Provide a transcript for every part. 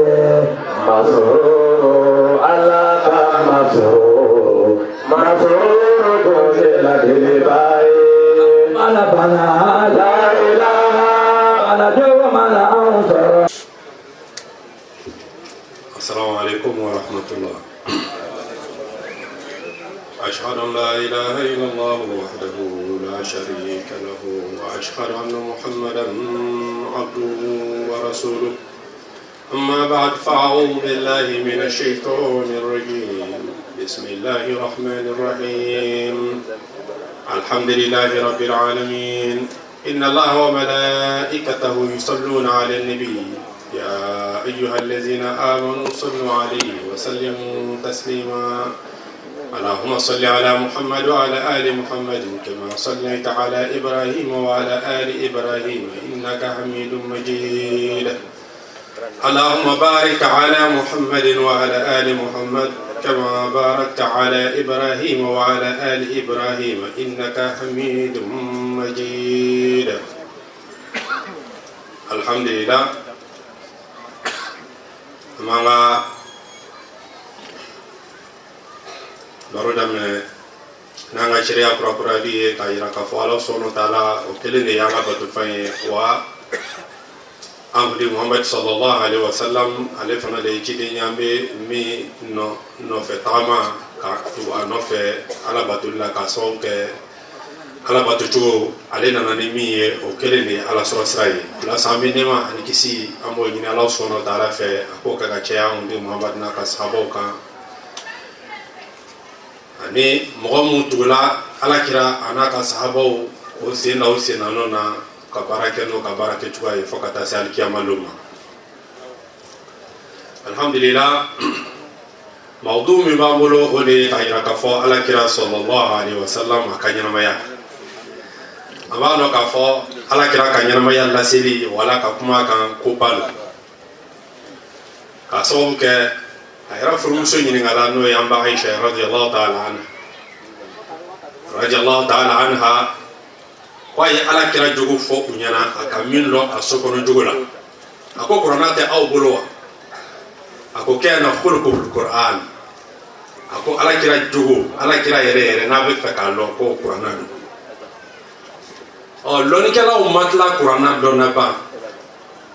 baye masoro Allah ka masoro masoro doje la dele baye mana bana la ilaha ana jawa mana ansara. Assalamu alaikum wa rahmatullah. أشهد أن لا إله إلا الله وحده لا شريك له وأشهد أن محمدا عبده ورسوله أما بعد فأعوذ بالله من الشيطان الرجيم بسم الله الرحمن الرحيم الحمد لله رب العالمين إن الله وملائكته يصلون على النبي يا أيها الذين آمنوا صلوا عليه وسلموا تسليما اللهم صل على محمد وعلى آل محمد كما صليت على إبراهيم وعلى آل إبراهيم إنك حميد مجيد اللهم بارك على محمد وعلى آل محمد كما باركت على إبراهيم وعلى آل إبراهيم إنك حميد مجيد الحمد لله baro damne nanga sharia propra di kayira ka fala sono tala o kelene yanga batu faye wa amdi Muhammad sallallahu alaihi wasallam ale fana le chidi nyambe mi no fetama ka tu no fe ala batulla ka sonke ala batu tu ale nana ni mi o kelene ala so srai la sami nema ni kisi amo ni ala sono tala fe ko ka cha amdi Muhammad na ka sahabo ka ani mogomu tugula alakira anaka sahabau o sena nona ka barake tuga fokata sal kiyama luma. Alhamdulillah mawdu mi bamulo ole ayra ka fo alakira sallallahu alaihi wasallam akanyana maya amano ka fo alakira kanyana maya la siri wala ka kuma kan kopalo ka sonke ayra furumuso nyini ngala no yamba Aisha radhiyallahu ta'ala anha waye ala kira jogo fo kunyana akamin lo asokono jogo la ako qur'ana te aw bolo ako kana khulqul qur'an ako ala kira jogo ala kira yere na be fa ka lo ko qur'ana do o lo ni kala ummatla qur'ana do na ba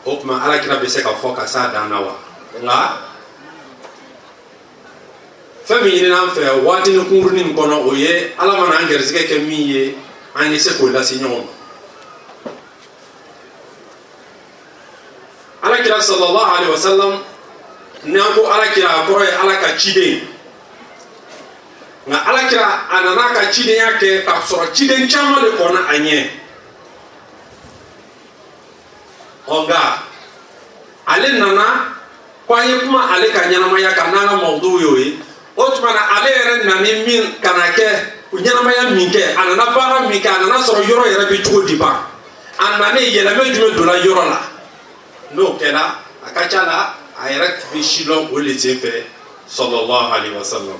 o kuma ala kira be se ka fo ka sa danawa nga fami ina fe wati ni kunguruni mkono oye ala mana angerzike ke miye anye se ko la sinyo ala kira sallallahu alaihi wasallam nako ala kira ko ala ka chide na ala kira anana ka chide yake ka soro chide chama le kona anye oga ale nana kwa yekuma ale ka nyana maya kananga mawdu yoyi otmana ale yere nani min kanake unyana maya minke anana bara minke anana soro yoro yere bi tugo diba anane yele me jume dola yoro la no kena akachala ayere bi shilo ole tefe sallallahu alaihi wasallam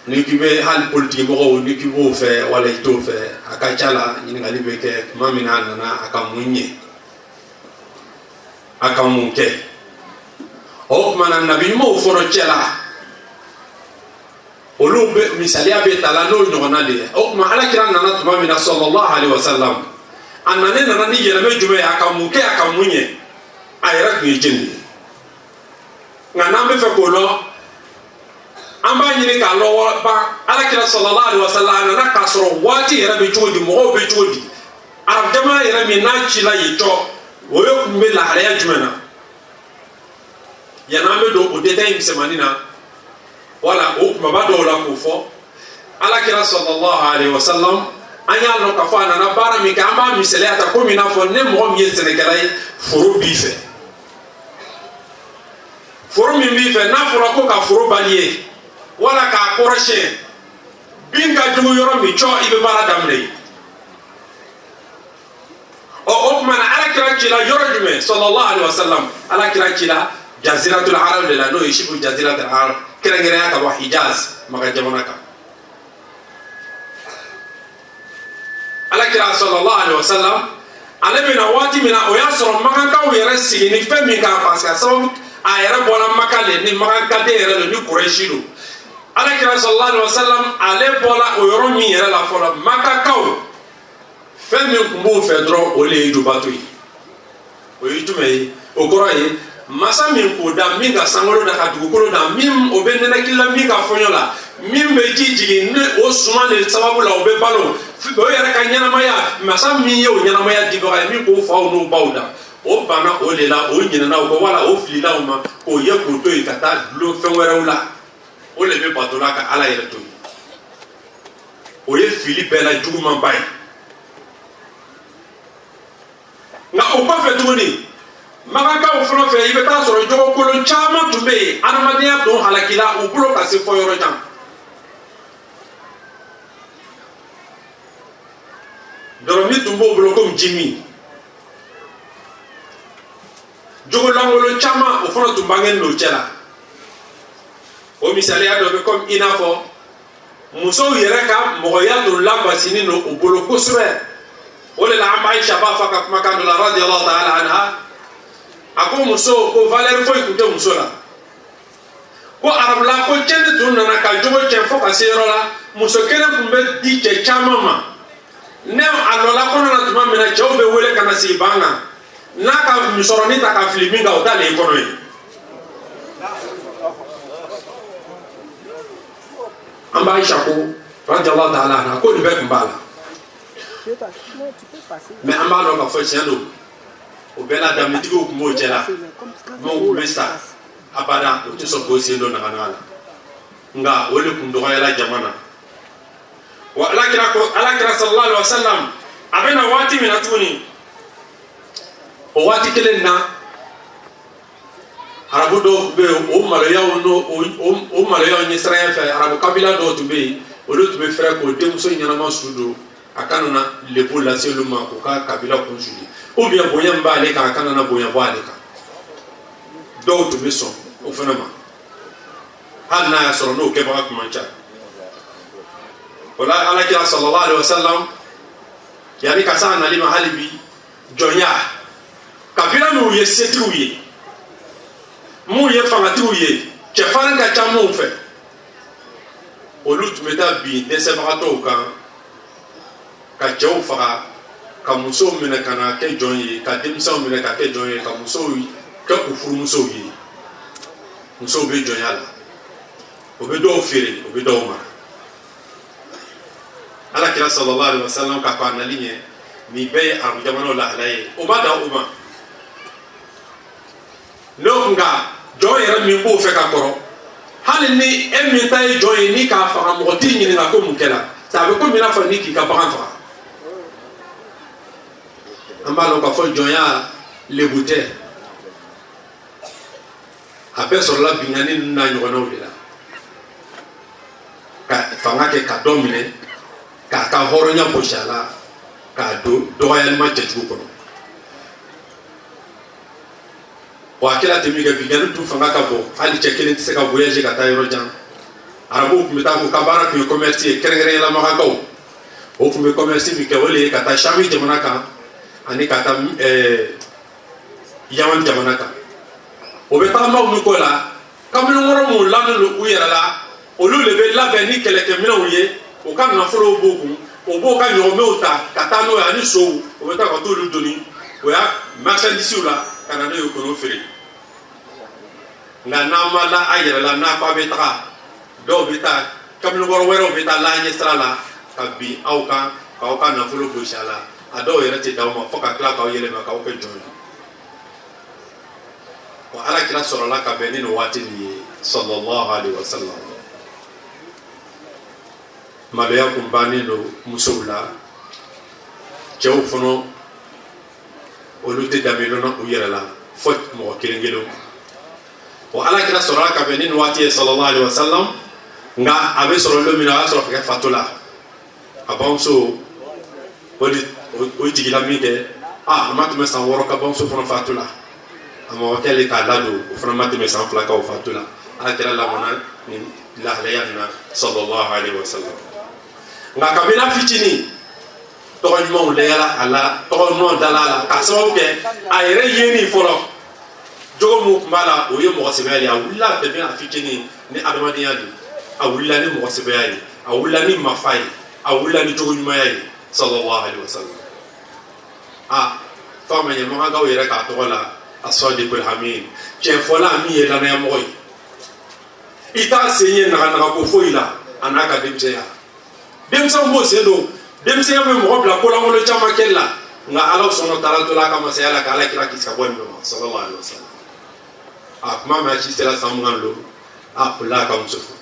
nikibe hal politique mo nikibo fe wala ito fe akachala ni ngali beke mamina nana akamunye akamunke o mana nabi mo foro chela olumbe misalia be tala no nyona de o ma ala kiran nana tuma mina sallallahu alaihi wasallam anane nana ni yele me jume akamuke akamunye ayra ni jeni ngana me fe ko lo amba nyini ka lo ba ala kiran sallallahu alaihi wasallam nana ka soro wati yera be chodi mo be chodi arab jama yera mi na chila yito o yo kumbe la hare jumena yana me do o detail msemanina wala o kuma ba do la ko fo ala kira sallallahu alaihi wasallam anya no ka fa na bara mi ka ma misele ata ko mi na fo ne mo mi senegalai foro bife foro mi bife na foro ko ka foro balie wala ka koroshe binga jumu yoro mi cho ibe bara damne o kuma na ala kira kila yoro jume sallallahu alaihi wasallam ala kira kila jaziratul arab de la no ishibu jaziratul arab kere ka wa hijaz maka jamanaka ala kira sallallahu alaihi wasallam ale bɛna waati min na o y'a sɔrɔ makankaw yɛrɛ sigi ni fɛn min kan parce que a sababu a yɛrɛ bɔra maka le ni makankaden yɛrɛ don ni kurɛsi don alakira sallallahu alaihi wasallam ale bɔra o yɔrɔ min yɛrɛ la fɔlɔ makakaw fɛn min tun b'o fɛ dɔrɔn o le ye jubato ye o ye jumɛn ye o kɔrɔ ye masa min k'o da min ka sankolo da ka dugukolo da min o bɛ nɛnɛkili la min ka fɔɲɔ la min bɛ ji jigin ni o suma de sababu la o bɛ balo o yɛrɛ ka ɲɛnamaya masa min ye o ɲɛnamaya dibaga ye min k'o faw n'o baw da o banna o de la o ɲinɛna o kɔ wala o filila o ma k'o ye k'o to yen ka taa dulon fɛn wɛrɛw la o le bɛ bato la ka ala yɛrɛ to yen o ye fili bɛɛ la jugumanba ye nka o kɔfɛ tuguni makankaw fɛn o fɛn i bɛ taa sɔrɔ jogokolon caman tun bɛ yen adamadenya don halakila u bolo ka se fɔ yɔrɔ jan dɔrɔmi tun b'o bolo komi jimi jogolankolon caman o fana tun bangenen n'o cɛ la o misaliya dɔ bɛ komi i n'a fɔ musow yɛrɛ ka mɔgɔya tun labasinen don o bolo kosɛbɛ o de la an b'a Aisha b'a fɔ ka kumakan dɔ la radiyallahu ta'ala anha a ko muso ko valeur foyi tun tɛ muso la ko arabula ko cɛni tun nana ka jogo cɛ fo ka se yɔrɔ la muso kelen tun bɛ di cɛ caman ma ne a lɔla kɔnɔ na tuma min na cɛw bɛ wele ka na sigi ban kan n'a ka musɔrɔni ta ka fili min kan o t'ale kɔnɔ ye an b'a Aisha ko radiyallahu ta'ala anha ko nin bɛɛ tun b'a la mais an b'a dɔn ka fɔ tiɲɛ don o bɛɛ la danbetigiw tun b'o cɛ la minnu tun bɛ sa abada o tɛ sɔn k'o sen don naganaga la nka o de tun dɔgɔyala jama na wa alakira sallallahu alaihi wasallam a bɛna waati min na tuguni o waati kelen na arabu dɔw bɛ yen o maloyaw ɲɛ siranya fɛ arabu kabila dɔw tun bɛ yen olu tun bɛ fɛrɛ k'o denmuso ɲɛnama su don a kana na lebu lase olu ma k'u ka kabila kun suli ou bien bonya min b'ale kan a kana na bonya bɔ ale kan dɔw tun bɛ sɔn o fana ma hali n'a y'a sɔrɔ n'o kɛbaga tun man ca o la alakira sallallahu alaihi wasallam yanni ka se a nali ma hali bi jɔnya kabila minnu ye setigiw ye minnu ye fangatigiw ye cɛfarin ka ca minnu fɛ olu tun bɛ taa bin dɛsɛbagatɔw kan ka cɛw faga ka musow minɛ ka na kɛ jɔn ye ka denmisɛnw minɛ ka kɛ jɔn ye ka musow kɛ u furumusow ye musow bɛ jɔnya la o bɛ dɔw feere o bɛ dɔw mara alakira sallallahu alaihi wasallam ka kɔ a nali ɲɛ nin bɛɛ ye arabu jamanaw lahala ye o ma dan o ma n'o nka jɔn yɛrɛ min b'o fɛ ka kɔrɔ hali ni e min ta ye jɔn ye ni k'a faga mɔgɔ t'i ɲininka ko mun kɛra ça a bɛ komi i n'a fɔ ni k'i ka bagan faga an b'a dɔn k'a fɔ jɔnya lebu tɛ a bɛɛ sɔrɔla binkani ninnu n'a ɲɔgɔnnaw de la ka fanga kɛ ka dɔ minɛ k'a ka hɔrɔnya gosi a la k'a don dɔgɔyalima cɛjugu kɔnɔ wa a kɛra ten min kɛ binkani tun fanga ka bon hali cɛ kelen tɛ se ka voyager ka taa yɔrɔ jan arabuw tun bɛ taa k'u ka baara tun ye commerce ye kɛrɛnkɛrɛnnenya makankaw o tun bɛ commerce min kɛ o le ye ka taa Sami jamana kan ani ka taa Yaman jamana kan o bɛ tagamaw min k'o la kamalenkɔrɔ minnu lannen don u yɛrɛ la olu de bɛ labɛn ni kɛlɛkɛminɛnw ye o ka nafolow b'o kun o b'o ka ɲɔgɔnmɛw ta ka taa n'o ye ani sow o bɛ taa ka t'olu doni o y'a marchandise la ka na n'o ye k'olu feere nka n'an ma la a yɛrɛ la n'a k'a bɛ taga dɔw bɛ taa kamalenkɔrɔ wɛrɛw bɛ taa la ɲɛ sira la ka bin aw kan k'aw ka nafolo gosi a la a dɔw yɛrɛ tɛ d'aw ma fo ka tila k'aw yɛlɛma k'aw kɛ jɔn ye wa alakira sɔrɔla ka bɛn ni nin waati nin ye sallallahu alaihi wasallam maloya kun bannen don musow la cɛw fana olu tɛ danbe dɔn u yɛrɛ la fo mɔgɔ kelen kelen wa alakira sɔrɔla ka bɛn ni nin waati ye sallallahu alaihi wasallam nka a bɛ sɔrɔ don min na a y'a sɔrɔ ka kɛ fatula a bamuso o jigila min kɛ a ma tɛmɛ san 6 ka bamuso fana fatula a ma kɛlen k'a ladon o fana ma tɛmɛ san 2 ka o fatula alakira lamɔna nin lahalaya nin na sallallahu alaihi wasallam nka kabila fitinin tɔgɔ ɲumanw lɛyala a la tɔgɔ ɲumanw dala a la k'a sababu kɛ a yɛrɛ yeni fɔlɔ jogo mun tun b'a la o ye mɔgɔsɛbɛya de ye a wulila bɛɛ a fitinin ni adamadenya de a wulila ni mɔgɔsɛbɛya ye a wulila ni mafa ye a wulila ni jogo ɲumanya ye sallallahu alaihi wasallam f'a ma ɲɛmɔgɔkaw yɛrɛ k'a tɔgɔ la as-sadiqul amin tiɲɛfɔla min ye lanayamɔgɔ ye i t'a sen ye naganaga ko foyi la a n'a ka denmisɛnya denmisɛnw b'o sen don denmisɛnya bɛ mɔgɔ bila kolankolon caman kɛli la nka ala sɔnna taala to la a ka masaya la k'ala kira kisi ka bɔ nin bɛɛ ma sallallahu alaihi wasallam kuma min a ci sera san mugan lo o la a ka muso furu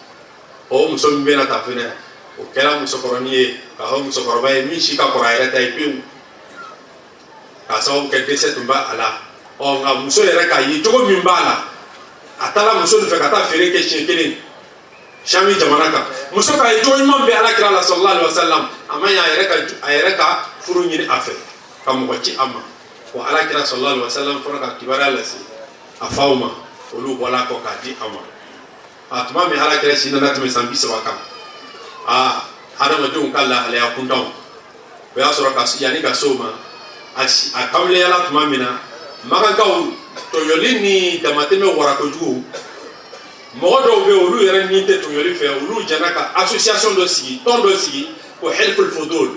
o muso min bɛ na ta fɛnɛ o kɛra musokɔrɔnin ye k'a fɔ musokɔrɔba ye min si ka kɔrɔ a yɛrɛ ta ye pewu k'a sababu kɛ dɛsɛ tun b'a la nka muso yɛrɛ k'a ye cogo min b'a la a taara muso nɔfɛ ka taa feere kɛ siɲɛ kelen Sami jamana kan muso k'a ye cogo ɲuman bɛ ala kira la sallallahu alaihi wasallam a ma ɲɛ a yɛrɛ ka furu ɲini a fɛ ka mɔgɔ ci a ma wa ala kira sallallahu alaihi wasallam fɔra ka kibaruya lase a faw ma olu bɔla kɔ k'a di a ma tuma min ala kira si nana tɛmɛ san 30 kan adamadenw ka lahalaya kuntanw o y'a sɔrɔ yanni ka se o ma a kamileyala tuma min na makankaw tɔɲɔli ni damatɛmɛ wara kojugu mɔgɔ dɔw bɛ olu yɛrɛ ni tɛ tɔɲɔli fɛ olu jɛnna ka association dɔ sigi tɔn dɔ sigi ko helpful fudul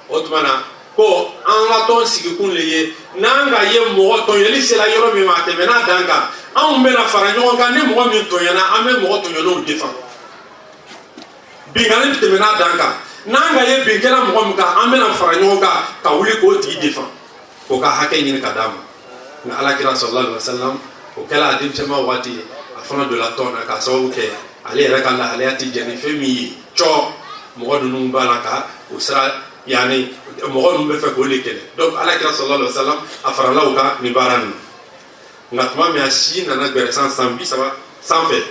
o tuma na ko an ka tɔn sigi kun le ye n'an ka ye mɔgɔ tɔɲɔli sera yɔrɔ min ma a tɛmɛna dan kan anw bɛna fara ɲɔgɔn kan ni mɔgɔ min tɔɲɔna an bɛ mɔgɔ tɔɲɔlenw défend binkali tɛmɛna dan kan n'an ka ye bin kɛra mɔgɔ min kan an bɛna fara ɲɔgɔn kan ka wuli k'o tigi défend k'o ka hakɛ ɲini ka d'a ma nka alakira sallallahu alaihi wasallam o kɛla a denmisɛnma waati ye a fana donna tɔn na k'a sababu kɛ ale yɛrɛ ka lahalaya tɛ jɛ ni fɛn min ye mɔgɔ ninnu b'a la ka o sira yani mɔgɔ ninnu bɛ fɛ k'o de kɛlɛ donc alakira sallallahu alaihi wasallam a farala o kan nin baara nin nka tuma min a si nana gbɛrɛ san 30 sanfɛ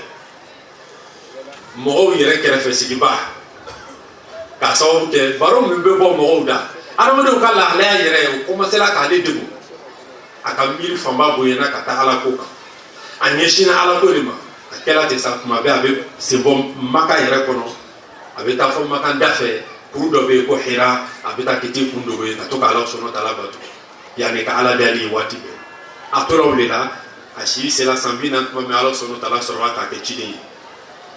mɔgɔw yɛrɛ kɛrɛfɛ sigiba k'a sababu kɛ baro min bɛ bɔ mɔgɔw da adamadenw ka lahalaya yɛrɛ o commencera k'ale degun a ka miiri fanba bonyana ka taa ala ko kan a ɲɛsinna ala ko de ma a kɛra ten sa tuma bɛɛ a bɛ sen bɔ maka yɛrɛ kɔnɔ a bɛ taa fɔ maka da fɛ kuru dɔ bɛ yen ko hira a bɛ taa kiti kun dɔ bɛ yen ka to ka ala sɔnna ta ala bato yanni ka ala dali ye waati bɛɛ a tora o de la a si sera san 40 tuma min ala sɔnna ta ala sɔrɔla k'a kɛ ciden ye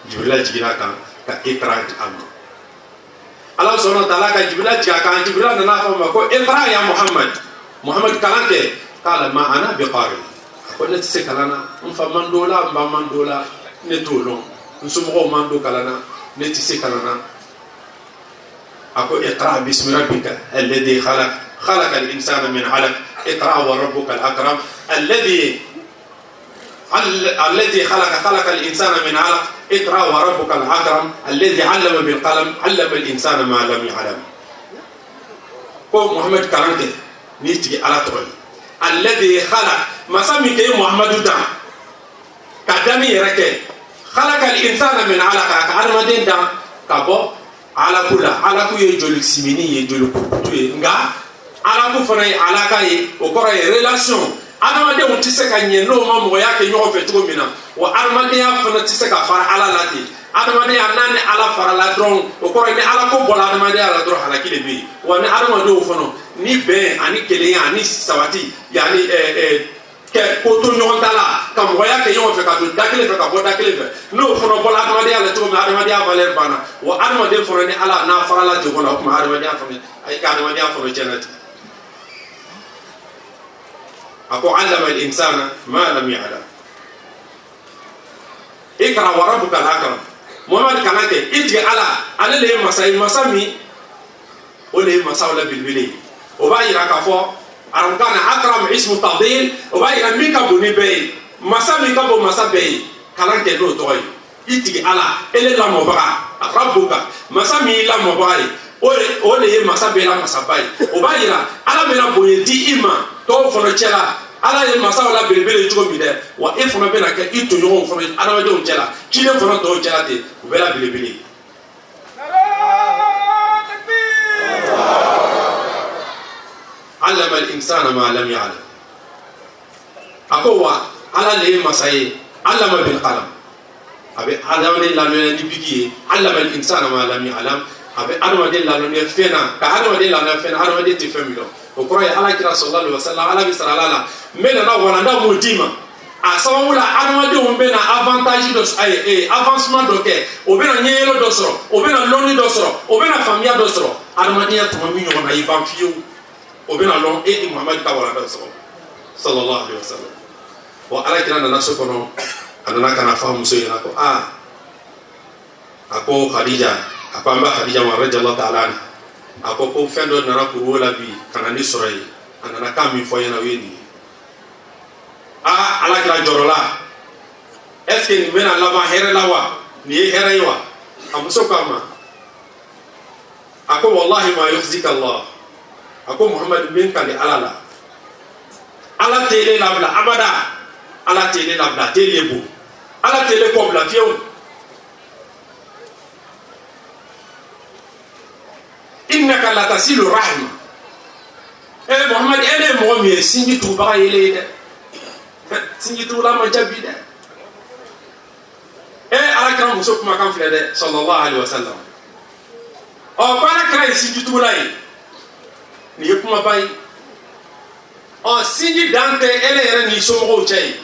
jibirila jiginna kan ka ikra di a ma ala sɔnna ta ala ka jibirila jigin a kan jibirila nana fɔ ma ko ikra ya muhammad kalan kɛ k'ala ma ana bi qari ko ne tɛ se kalan na n fa man d'o la n ba man d'o la ne t'o dɔn n somɔgɔw man d'o kalan na ne tɛ se kalan na a ko iqra bismi rabbika alladhi خلق الإنسان من علق اقرأ وربك الأكرم الذي خلق الإنسان من علق اقرأ وربك الأكرم الذي علم بالقلم علم الإنسان ما لم يعلم ko محمد كلامك نيتي على طول الذي خلق ما سمي كي محمد دام كدامي يركي خلق الإنسان من علق كأرمدين دام كبو على كل يجولك سميني يجولك نعا ala ko fana ye alaka ye o kɔrɔ ye relation adamadenw tɛ se ka ɲɛ n'o ma mɔgɔya kɛ ɲɔgɔn fɛ cogo min na wa adamadenya fana tɛ se ka fara ala la ten adamadenya n'a ni ala farala dɔrɔn o kɔrɔ ye ni ala ko bɔra adamadenya la dɔrɔn halaki de bɛ yen wa ni adamadenw fana ni bɛn ani kelenya ani sabati yanni kɛ ko to ɲɔgɔn ta la ka mɔgɔya kɛ ɲɔgɔn fɛ ka don da kelen fɛ ka bɔ da kelen fɛ n'o fana bɔra adamadenya la cogo min adamadenya valeur banna wa adamaden fana ni ala n'a farala ɲɔgɔn na o tuma adamadenya fana a yi ka adamadenya fana tiɲɛna ten. أكو علم الإنسان ما لم يعلم اقرأ وربك الأكرم محمد كانت إتجي على اللي مسامي ولي مساولا بالبلي وبايرا كفو أرمكان أكرم اسم تفضيل وبايرا ميكا بني بي مسامي كبو مسابي كلام كدو توي إتجي على اللي لا مبغى ربك مسامي لا مبغى ole masabe la masabai obayira ala mena boyedi ima to fono chela ala ye masaw la belebele jogo mi de wa e fono be na ke ito nyogo fono ala ma de chela chile fono to chela te o be la belebele allama al insana ma lam ya'lam akowa ala le masaye allama bil qalam abe adama ne la ni bigiye allama al insana ma lam ya'lam abe adamaden la no fena ka adamaden la no fena adamaden ti femilo o koro ya ala kira sallallahu alaihi wasallam ala bi sallallahu mena na wana nda modima a sawula adamaden o bena avantage do avancement do ke o bena nyelo do soro o bena loni do soro o bena famia do soro adamaden ya tuma mi nyoma yi ban fiyo o bena lon muhammad ka wala do soro sallallahu alaihi wasallam wa ala kira na so kono anana kana fahamu so yana ko ako khadija apamba khadija wa radhiyallahu ta'ala ako ko fendo nana ko wala bi kana ni soray anana kam mi foyena weni ala kira jorola est ce que ni mena lama here lawa ni here yiwa amuso kama ako wallahi ma yukhzika allah ako muhammad bin kan ala tele labla abada ala tele labla tele bu ala tele ko bla fiyo innaka la tasilu rahma muhammad ele mo mi singi tu ba yele de singi tu la ma jabi de ala kan muso kuma kan fle de sallallahu alaihi wasallam o bana kra singi tu la yi ni kuma bai o singi dante ele yere ni so mo chei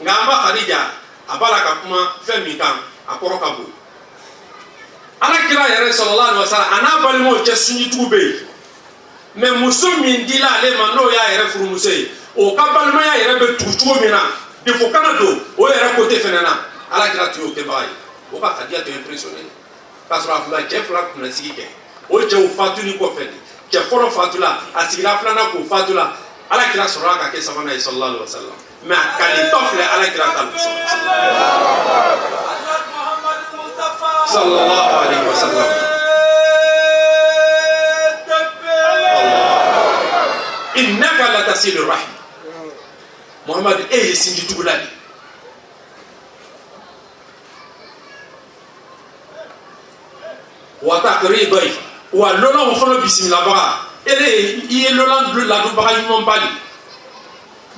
ngamba khadija abala ka kuma femi kan akoro ka bu ala kira yɛrɛ sallallahu alaihi wasallam ana balimo cɛ sunjitugu bɛ yen mais muso min dila ale ma n'o y'a yɛrɛ furumuso ye o ka balimaya yɛrɛ bɛ tugu cogo min na defo kana don o yɛrɛ côté fɛnɛ na ala kira tun y'o kɛbaga ye o ka Khadija tun impressionné k'a sɔrɔ a fila cɛ fila tun na sigi kɛ o cɛw fatuli kɔfɛ de cɛ fɔlɔ fatula a sigila filanan k'o fatula ala kira sɔrɔla ka kɛ sabanan ye sallallahu alaihi wasallam mais a kalitɔ filɛ ala kira ta sallallahu alaihi wasallam innaka la tasilu rahim muhammad sinji tugulani wa taqri dayf wa lona mo fono bismillah ba ele iye lola la du ba yumon bali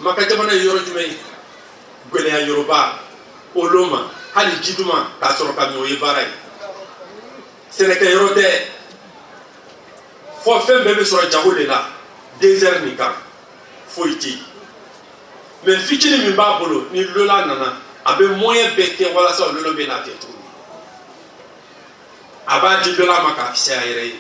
maka jamana yoro jumay gole ya yoruba oloma hali jiduma ka soro ka mi o yebara seneka yorote fo fembe be soro jagole la désert ni kan foiti mais fitini mi ba bolo ni lola nana abe moyen bete wala sa lolo be na tetu aba di lola maka fisa yere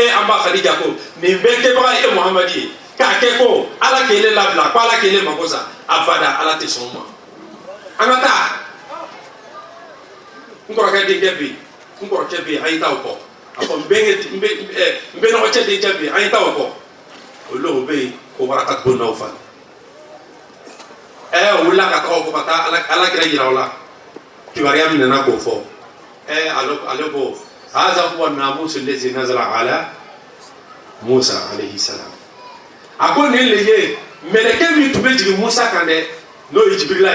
amba Khadija ko ni bete ba muhammadi ka ke ko ala kele labla ko ala kele makosa abada ala te soma anata ngoro ka de gebi ngoro kebe ayita ko ako mbe no che de gebi ayita ko olo be ko barakat bo na ufa wala ka ko pata ala kira yira wala kibaria min na ko fo alo ko hadha huwa an-namus alladhi nazala ala Musa alayhi salam ako ne leye meleke mi tube jigi Musa kande no Jibril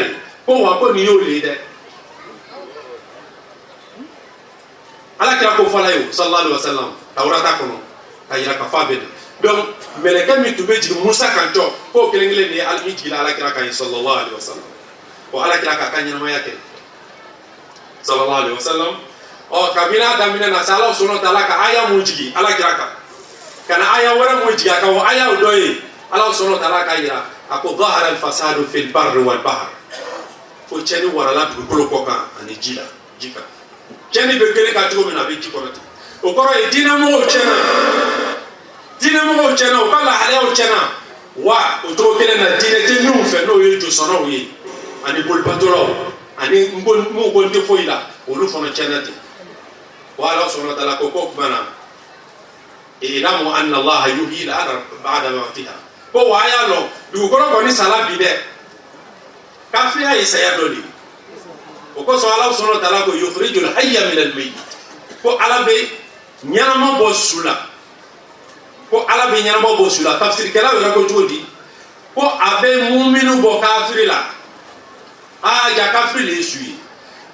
ko wa ko ni yo le de ala kira ko fala yo sallallahu alaihi wasallam tawrata kono tayira ka fabe donc meleke mi tube jigi Musa kanto ko kelengele ni almi jigi ala kira kan sallallahu alaihi wasallam ko ala kira ka kanyama yake sallallahu alaihi wasallam o kabina damina na sala suno talaka aya mujigi ala kira ka kana aya wara mujigi ka wa aya doyi ala suno talaka ira ako dhahara al fasadu fil barri wal bahr fo cheni wara la dugukolo koka ani jila jika cheni be gele ka tugo mina be jikorati o koro e dinamo chena o kala hale o chena wa o to gele na dine te nu fe no ye jo sono wi ani bol patoro ani mbon mo gonte foila o lu fono chenati wa ala subhanahu wa ta'ala ko ko bana ilamu anna allah yuhyi al-ardh ba'da mawtiha ko wa ya lo dugukolo ko ni sala bi de kafri hay sayadoli o ko so ala subhanahu wa ta'ala ko yukhrijul hayya min al-mayyit ko ala be nyama bo sula ko ala be nyama bo sula tafsir kala wala ko jodi ko abe mu'minu bo kafri la ja kafri le suyi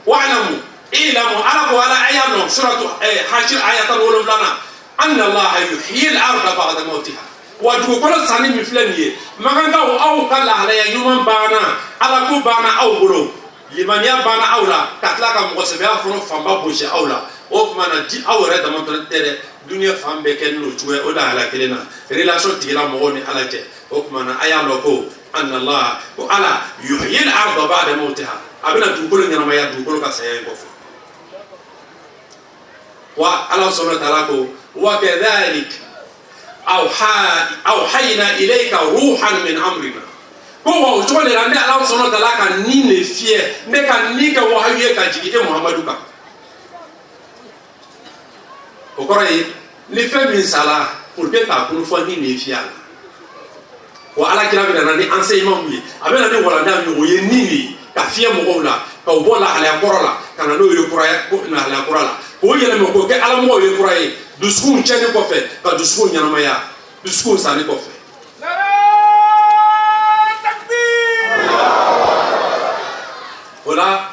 wa alamu ilamu ala ko ala ayano suratu hashir ayatul ululana anna allah yuhyi al-ardha ba'da mawtiha wa dugukolo sani mi filaniye maganga o aw kala ala ya nyuma bana ala ko bana aw bolo limaniya banna aw la ka tila ka mɔgɔsɛbɛya fana fanba gosi aw la o tuma na di aw yɛrɛ dama dɔrɔn tɛ dɛ duniya fan bɛɛ kɛ n'o cogoya o lahala kelen na relation tigila mɔgɔw ni ala cɛ o tuma na a y'a lɔ ko anallah ko ala yuhyil arda ba'da mawtiha a bɛna dugukolo ɲɛnamaya dugukolo ka saya in kɔfɛ wa ala subhanahu wa ta'ala ko wa kadhalik awhayna ilayka ruhan min amrina ko wa o cogo de la ne ala subhanahu wa ta'ala ka ni ne fiyɛ ne ka ni kɛ wahayu ye ka jigin e muhamadu kan o kɔrɔ ye ni fɛn min sala pour que k'a kun fɔ ni ne fiyɛ a la wa ala kira bɛna na ni enseignement min ye a bɛna ni walanda min o ye ni de ye ka fiyɛ mɔgɔw la ka o bɔ lahalaya kɔrɔ la ka na n'o ye kuraya ko lahalaya kɔrɔ la k'o yɛlɛma k'o kɛ ala mɔgɔw ye kura ye dusukun cɛnni kɔfɛ ka dusukun ɲɛnamaya dusukun sanni kɔfɛ. o la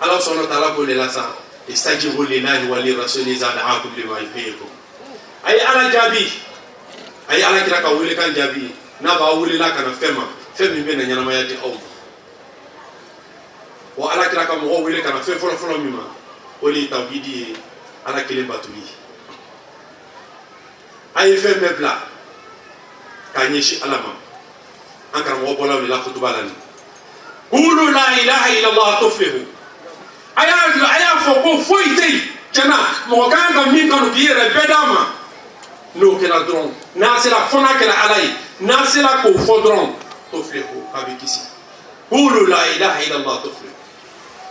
ala subhanahu wa ta'ala ko de la sa istajibu lillahi wa lirrasuli idha da'akum lima yuhyikum a ye ala jaabi a ye ala kira ka welekan jaabi n'a b'a welela ka na fɛn ma fɛn min bɛ na ɲɛnamaya di aw ma wa ala kira ka mɔgɔw wele ka na fɛn fɔlɔ-fɔlɔ min ma o de ye tawhidi ye ala kelen batuli a ye fɛn bɛɛ bila k'a ɲɛsin ala ma an karamɔgɔ bɔlaw de la kutuba la nin qulu la ilaha illallah tuflihu a y'a fɔ ko foyi tɛ yen tiɲɛna mɔgɔ kan ka min kanu k'i yɛrɛ bɛɛ d'a ma n'o kɛra dɔrɔn n'a sera fɔ n'a kɛra ala ye n'a sera k'o fɔ dɔrɔn tuflihu a bɛ kisi qulu la ilaha illallah tuflihu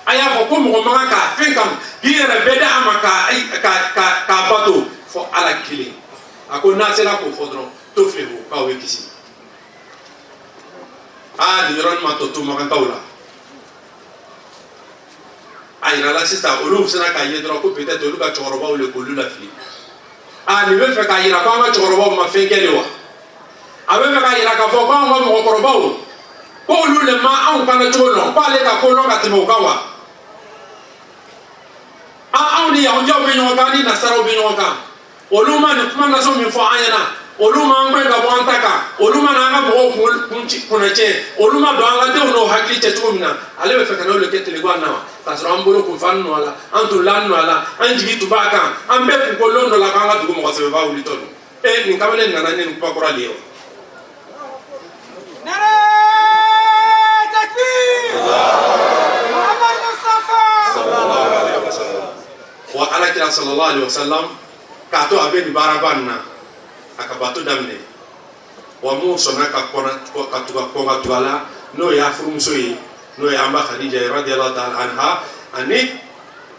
a y'a fɔ ko mɔgɔ man kan k'a fɛn kanu k'i yɛrɛ bɛɛ d'a ma k'a bato fɔ ala kelen a ko n'a sera k'o fɔ dɔrɔn tuflihu k'aw bɛ kisi nin yɔrɔ in ma tɔ to makantaw la a yira la sisan olu sera k'a ye dɔrɔn ko peut-être olu ka cɛkɔrɔbaw le k'olu lafili nin bɛ fɛ k'a yira ko an ka cɛkɔrɔbaw ma fɛn kɛ de wa a bɛ fɛ k'a yira k'a fɔ ko an ka mɔgɔkɔrɔbaw ko olu le ma anw fana cogo dɔn ko ale ka ko dɔn ka tɛmɛ o kan wa anw ni yahudiyaw bɛ ɲɔgɔn kan ni nasaraw bɛ ɲɔgɔn kan olu ma nin kuma nasɔn min fɔ an ɲɛna olu ma an gɛn ka bɔ an ta kan olu ma n'an ka mɔgɔw kunna tiɲɛ olu ma don an ka denw n'o hakili cɛ cogo min na ale bɛ fɛ ka n'olu kɛ teleguan na wa k'a sɔrɔ an bolo kun fa nɔ a la an tun la nɔ a la an jigi tun b'a kan an bɛɛ kun kolon dɔ la k'an ka dugu mɔgɔ sɛbɛnba wulitɔ don nin kamalen nana ni nin kuma kura de ye wa. wa alakira sallallahu alaihi wasallam k'a to a bɛ nin baaraba nin na a ka bato daminɛ wa mun sɔnna ka tugu a la n'o y'a furumuso ye n'o ye an ba Khadija ye radiyallahu ta'ala anha ani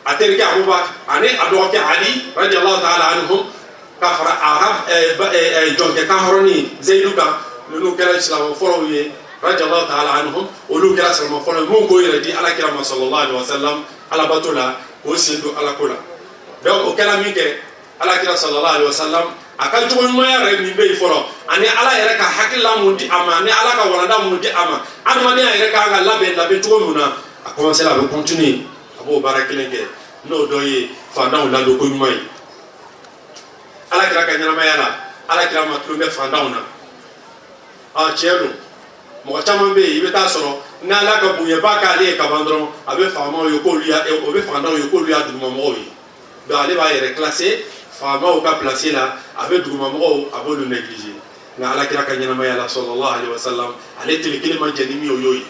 a terikɛ Abubakar ani a dɔgɔkɛ Ali radiyallahu ta'ala anhum ka fara jɔnkɛkan hɔrɔni Zayidu kan ninnu kɛra silamɛ fɔlɔw ye radiyallahu ta'ala anhum olu kɛra silamɛ fɔlɔ ye mun k'o yɛrɛ di alakira ma sallallahu alaihi wasallam alabato la k'o sen don alako la donc o kɛra min kɛ alakira sallallahu alaihi wasallam a ka jogo ɲumanya yɛrɛ min bɛ yen fɔlɔ ani ala yɛrɛ ka hakilila mun di a ma ani ala ka walanda mun di a ma adamadenya yɛrɛ ka kan ka labɛn cogo min na a commencé la a bɛ continuer a b'o baara kelen kɛ n'o dɔ ye fantanw ladon ko ɲuman ye alakira ka ɲɛnamaya la alakira ma tulon bɛ fantanw na tiɲɛ don mɔgɔ caman bɛ yen i bɛ taa sɔrɔ ni ala ka bonyaba k'ale ye kaban dɔrɔn a bɛ faamaw ye k'olu y'a o bɛ fantanw ye k'olu y'a dugumamɔgɔw ye donc ale b'a yɛrɛ classer faamaw ka place la a bɛ dugumamɔgɔw a b'olu négliger nka alakira ka ɲɛnamaya la sallallahu alaihi wasallam ale tile kelen ma jɛ ni min y'o ye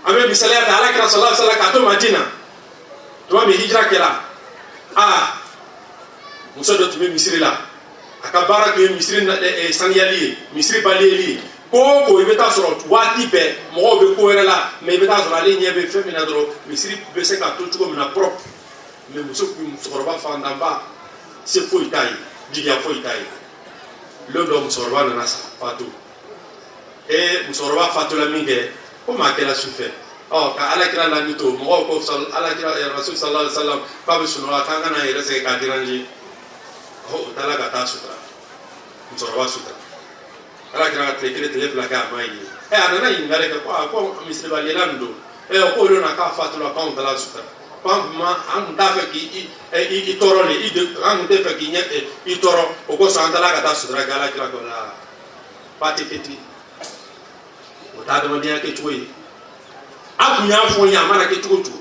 an bɛ misaliya ta alakira sallallahu alaihi wasallam k'a to Madina tuma min hijira kɛra muso dɔ tun bɛ misiri la a ka baara tun ye misiri saniyali ye misiri baliyeli ye ko o ko i bɛ taa sɔrɔ waati bɛɛ mɔgɔw bɛ ko wɛrɛ la mais i bɛ taa sɔrɔ ale ɲɛ bɛ fɛn min na dɔrɔn misiri bɛ se ka to cogo min na propre mais musokɔrɔba fantanba se foyi t'a ye jigiya foyi t'a ye lon dɔ musokɔrɔba nana fatu musokɔrɔba fatula min kɛ ko maa kɛra sufɛ ka alakira lamɛn to mɔgɔw ko alakira rasul sallallahu alaihi wasallam k'a bɛ sunɔgɔ k'an kana yɛrɛ sɛgɛn k'a déranger o taara ka taa sutura musokɔrɔba sutura alakira ka tile kelen tile fila kɛ a ma ye a nana ɲininkali kɛ ko misiribalila nin don ko olu na k'a fatula k'anw taara sutura an tun t'a fɛ k'i tɔɔrɔ de an tun tɛ fɛ k'i tɔɔrɔ o kosɔn an taara ka taa sutura kɛ alakira ko la ba tɛ kɛ ten o t'a adamadenya kɛcogo ye aku nya fo nya mana ke tugo tugo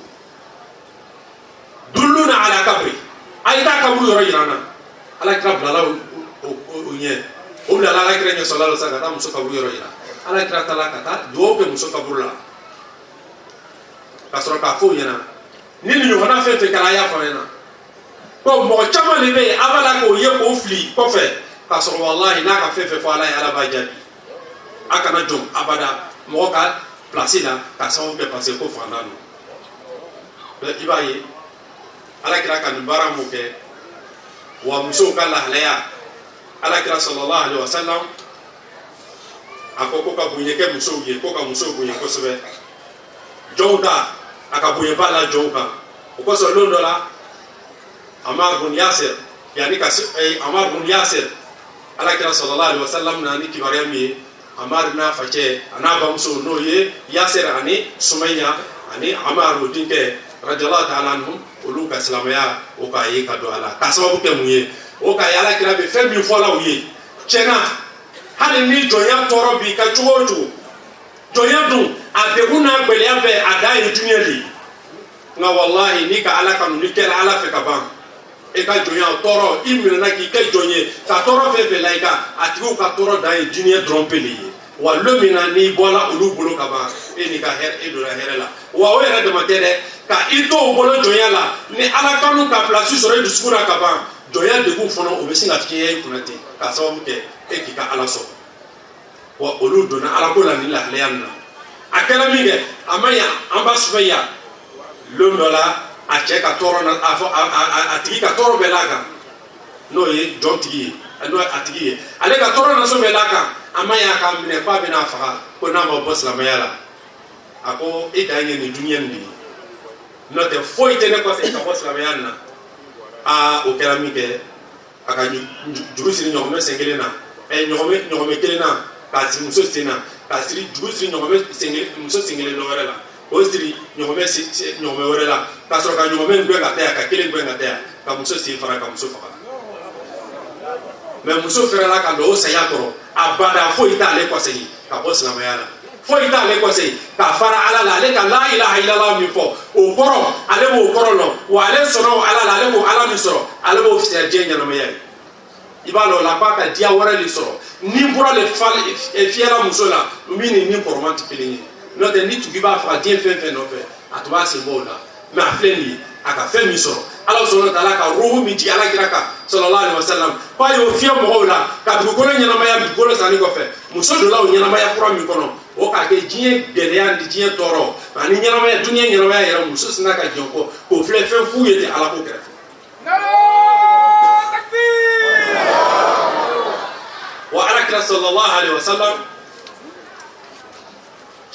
dulluna ala kabri ay ta kabru yoro yirana ala kira blala o nye o blala ala kira nya sallallahu alaihi wasallam muso kabru yoro yira ala kira tala kata do ke muso kabru la kasoro ka fo yana ni ni yona fe kala ya fo yana ko mo chama le be abala ko ye ko fli ko fe kasoro wallahi na ka fe fo ala ya ala ba jabi akana jom abada mo ka placer là ka sawo be passer ko fandano be ibaye ala kira kan bara mo ke wa muso kala halaya ala kira sallallahu alaihi wasallam akoko ka bunye ke muso ye ko ka muso bunye ko sebe jonda aka bunye bala jonka ko so londo la Ammar bin Yasir yani ka Ammar bin Yasir ala kira sallallahu alaihi wasallam nani kibariya mi Ammar na fache anaba muso no ye Yasir ani Sumayya ani Ammar dinke radiyallahu ta'ala anhum ulu ka islamaya o ka yi ka do ala ka sababu ke muye o ka yala kira be fe mi fola uye chena hali ni joya toro bi ka chuoju joya dun abeguna gbele abe adai dunya li nga wallahi ni ka ala kanu ni kera ala fe ka ban e ka joya toro imina na ki ke jonye ka toro fe fe laika atiku ka toro dai dunya drompeli wa lomina ni bola ulu bolo ka ban e ni ka her e do la herela wa o era de matere ka ito bolo joya la ni ala kanu ka place sur e discours ka ban joya de ku fono o be singa fiye kunati ka sawo ke e ki ka ala so wa ulu dona ala ko la ni la leyanna akala minge amaya ambasubaya londola a che ka toro na a tigi ka toro belaga no ye jonti no atigi ale ka toro na so belaga amaya ka mine pa bina fa ko na mo boss la mayala ako e da ni dunya ndi no te foite ne ko se ka boss la mayana a o kera minge aka jurusi ni nyome sengele na e nyome kelena ka si muso sina ka siri jurusi nyome sengele muso sengele no wala osiri nyome nyome wala la ka so ka nyome ngwe ngata ka kele ngwe ngata ka muso si fara ka muso fara me muso fera la ka do saya toro abada fo ita le kwasei ka boss la mayala fo ita le kwasei ka fara ala la le ka la ilaha illallah mi fo o koro ale bo koro no wa ale sono ala la ale bo ala mi soro ale bo officiel jenya no mayai ibalo la pa ka dia wara li soro ni bura le fal e fiera muso la mini ni poromati pelingi no te ni tukiba fa dia fe no fe atwa se bola ma fleni aka fe mi soro ala subhanahu wa ta'ala ka ruhu mi di ala kiraka sallallahu alaihi wasallam pa yo fia mo la ka du ko nyana maya du ko sani ko fe muso do la o nyana maya kura mi kono o ka ke jie geleya ndi jie toro ani nyana maya dunya nyana maya yera muso sina ka jonko ko fle fe fu yete ala ko krefe wa ala kira sallallahu alaihi wasallam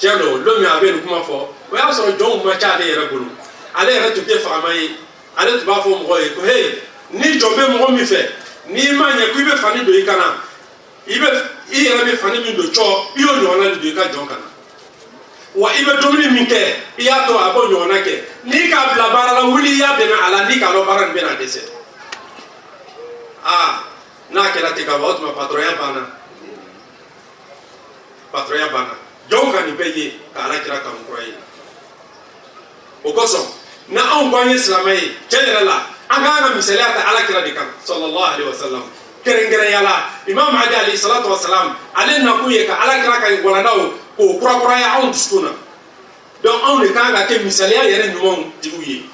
jelo lo mi abe no kuma fo o ya so jon ma cha de yera bulu ale yera to te fa mai ale to ba fo mo ko hey ni jombe mo mi fe ni ma nya ku be fani do ikana ibe i yera be fani mi do cho i o nyona do ika jon kana wa ibe to mi ke ya to abo nyona ke ni ka bla bara la wuli ya be na ala ni ka lo bara be na dese na ke la te ka wot ma patroya bana jonga ni beye ka ala kira ka mkurai o koso na on kwanye islamai generala anga misala ta ala kira dikan sallallahu alaihi wasallam kerengere yala imam ali alayhi salatu wasalam ale na kuye ka ala kira ka wala daw ko kura ya on skuna donc on le kanga ke misala yere nyumon diguye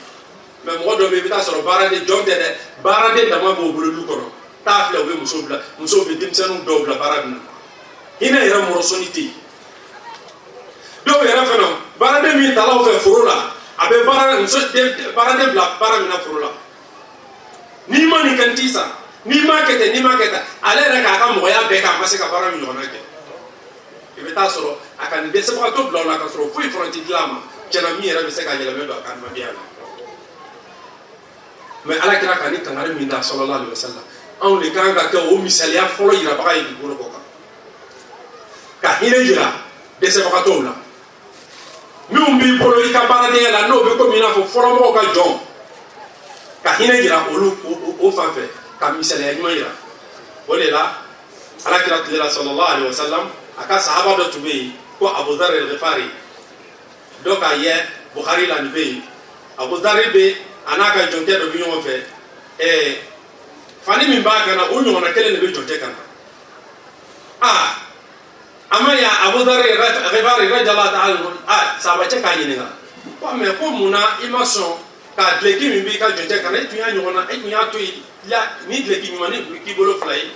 mais mo do be bita soro barade jonde de barade dama bo bulu kono ta fle o be muso be dimsenu do bla barade ina yere mo soniti do yere feno barade mi talaw fe furula abe barade muso barade bla barade na furula ni mani kantisa ni makete ale reka ka mo ya be ka masika barade mi yona ke ibe ta soro akani be se ko to bla na ka soro fu fronti glama cena mi yere be se ka yele me do kan ma biala mais ala kira kani tangare min da sallallahu alaihi wasallam on le kanga ka o misalia folo ira baka yi bolo ko ka hine jira de se baka to la mi umbi bolo ika barade la no be ko mina fo folo mo ka jon ka hine jira o fa fe ka misalia nyuma ira wole la ala kira sallallahu alaihi wasallam aka sahaba do tube ko Abu Dharr al-Ghifari donc a ye Bukhari la nibe Abu Dharr be anaka jonte do bi ñoo fe fani min ba kana o ñoo na kele ne be jonte kana amaya Abu Dharr Ghifari radiyallahu ta'ala saba ce ka yini nga ko me ko muna imason ka dleki min bi ka jonte kana itu ya ñoo na itu ya to la ni dleki mi mani ki bolo flay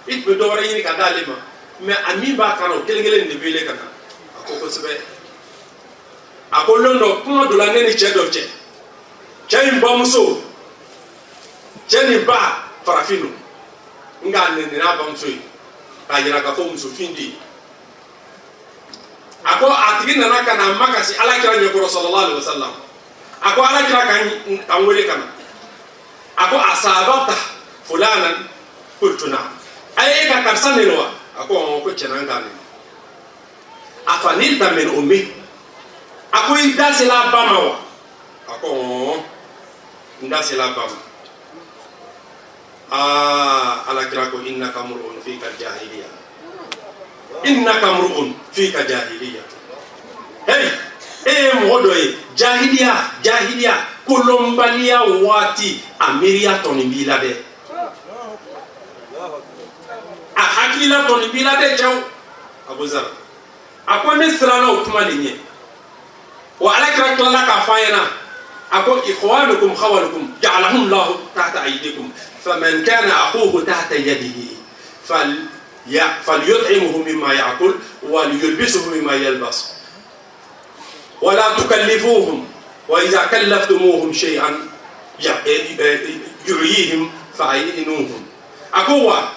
it be do wara yini ka dalima mais ami ba kana o kele ngele ne be le kana ko sebe akolondo kuma do la neni che do che che mbamuso che ni ba farafino nga neni na bamso yi ka yira ka fo muso findi ako atigi nana kana makasi ala kira nyekoro sallallahu alaihi wasallam ako ala kira kan wele kana ako asabata fulanan kultuna ay ka karsane lo ako ko chenan kan afanilta min ummi ako indase la bama wa ako indase la bama ala kira ko innaka mur'un fika jahiliya hey modo e jahiliya kolombalia wati ameria toni bila de hakila toni bila de jaw abuzar akone sirana utuma linye wa alakra klala ka fayana ako ikhwanukum khawalukum ja'alahum Allah tahta aydikum faman kana akhuhu tahta yadihi فليطعمه مما يأكل وليلبسه مما يلبس ولا تكلفوهم وإذا كلفتموهم شيئا يعيهم فأعينوهم أقوى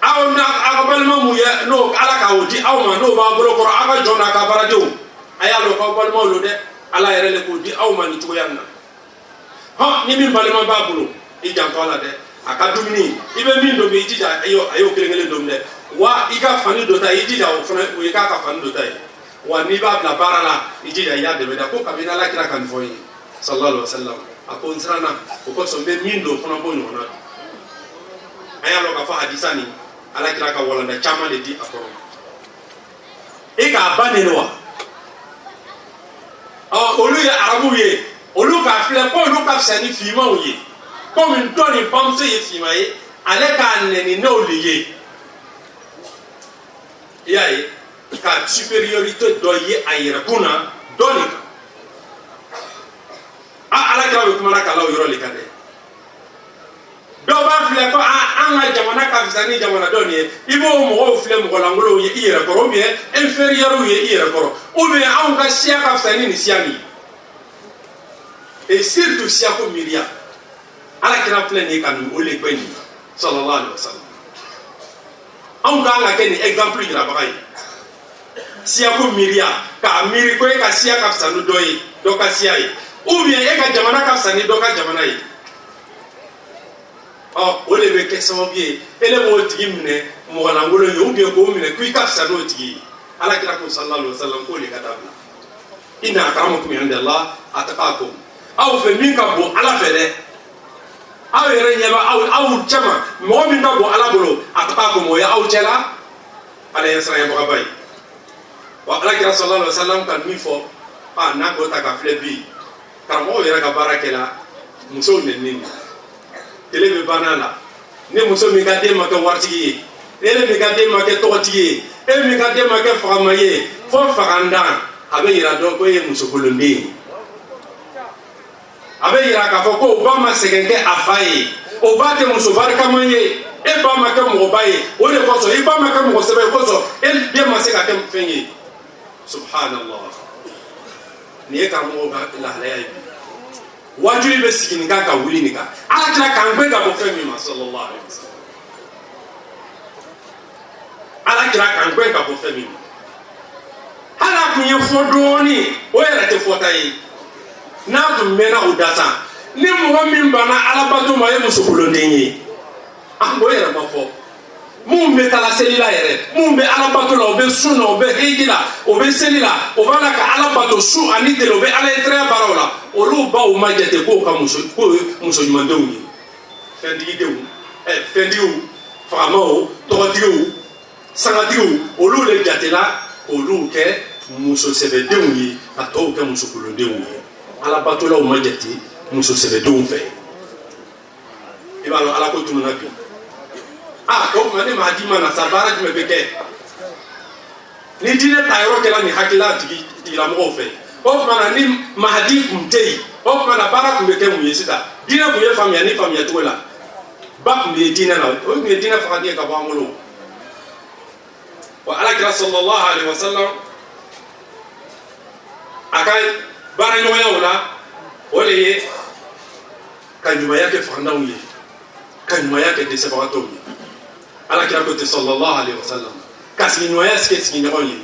أو أقبل ما نو على كودي أو ما نو بابلو كرا أقبل جونا كبردو أيالو أقبل ما لودة على يرلك كودي أو ما نتويانا ها نمين بالما بابلو إجام كلا ده akadumini ibe min do be jija ayo kelengele do mde wa iga fani do ta jija o fana o iga ka fani do ta wa ni ba bla barala jija ya de da ko kabina la kira kan foyi sallallahu alaihi wasallam akon srana ko so be min do fana bo nyona aya lo ka fa hadisani ala kira ka wala da chama de di akoro iga banenwa olu ya arabu ye olu ka fle ko olu ka sani fima o ye comme une donne pensée effimaye avec un no lié yaye ka supériorité doye ayirabuna doni ala kala be kuma kala yoro le kande do ba fle ko anga jamana ka fisani jamana doni ibo mo fle mo la ngolo ye ira ko bien inférieur ye ira ko ou bien anga sia ka fisani ni siami et surtout sia ko miria ala kira fle ni kan o le gbeni sallallahu alaihi wasallam on ga la ken exemple ira ba kai sia ko miria ka miri ko ka sia ka fisanu doyi do ka sia yi ou bien e ka jamana ka fisani do ka jamana yi o le be question bien ele mo tigi mine mo la ngolo yo bien ko mine ku ka fisanu tigi ala kira ko sallallahu alaihi wasallam ko le ka dabla inna akramakum inda Allah ataqakum aw fe min ka bo ala fede aw yere nyeba aw jama mo min ka bo ala bolo ataqakum ya aw jela ala yasra ya bakay wa ala kira sallallahu alaihi wasallam kan mi fo na ko ta ka flebi karamo yere ka barakela muso nenni ele be banana ne muso mi ka de ma ka wartigi ele mi ka de ma ka totigi e mi ka de ma ka famaye fo faranda abe yira do ko ye muso kolombe abe yira ka fo ko ba ma segenke afaye o ba te muso barka manye e ba ma ka mo baye o le ko so e ba ma ka mo sebe ko so e de ma se ka tem fenye subhanallah ni ka mo ba la la yi wajuri be sigini ka wuli ni ka ala kira kan gbe ga bo femi ma sallallahu alaihi wasallam ala kira kan gbe ga bo femi hala kunye fodoni o yere te fotai na to mena udasa ni mo min bana ala bato ma ye musukulo ndenye o yere ma fo mun be tala selila yere mun be ala bato la o be sunna o be hejila o be selila o bana ka ala bato su ani tele o be ala etra barola o lu ba o majete ko ka muso mandew ni fendi dew fendi u famo to diu sanga diu o lu le jatela k'olu kɛ muso sɛbɛdenw ye ka tɔw kɛ musokolodenw ye ala batolaw ma jate muso sɛbɛdenw fɛ i b'a dɔn ala ko tununa bi o tuma ne Mahdi ma na sa baara jumɛn bɛ kɛ ni diinɛ ta yɔrɔ kɛra nin hakilila tigilamɔgɔw fɛ o tuma na ni Mahdi kun tɛ yen o tuma na baara kun bɛ kɛ mun ye sisan diinɛ kun ye faamuya ni faamuya cogo la ba kun bɛ diinɛ na o kun ye diinɛ faga den ka bɔ an bolo wa alakira sallallahu alaihi wasallam a ka baaraɲɔgɔnyaw la o de ye ka ɲumanya kɛ fantanw ye ka ɲumanya kɛ dɛsɛbagatɔw ye alakira ko ten sallallahu alaihi wasallam ka sigiɲɔgɔnya kɛ sigiɲɔgɔn ye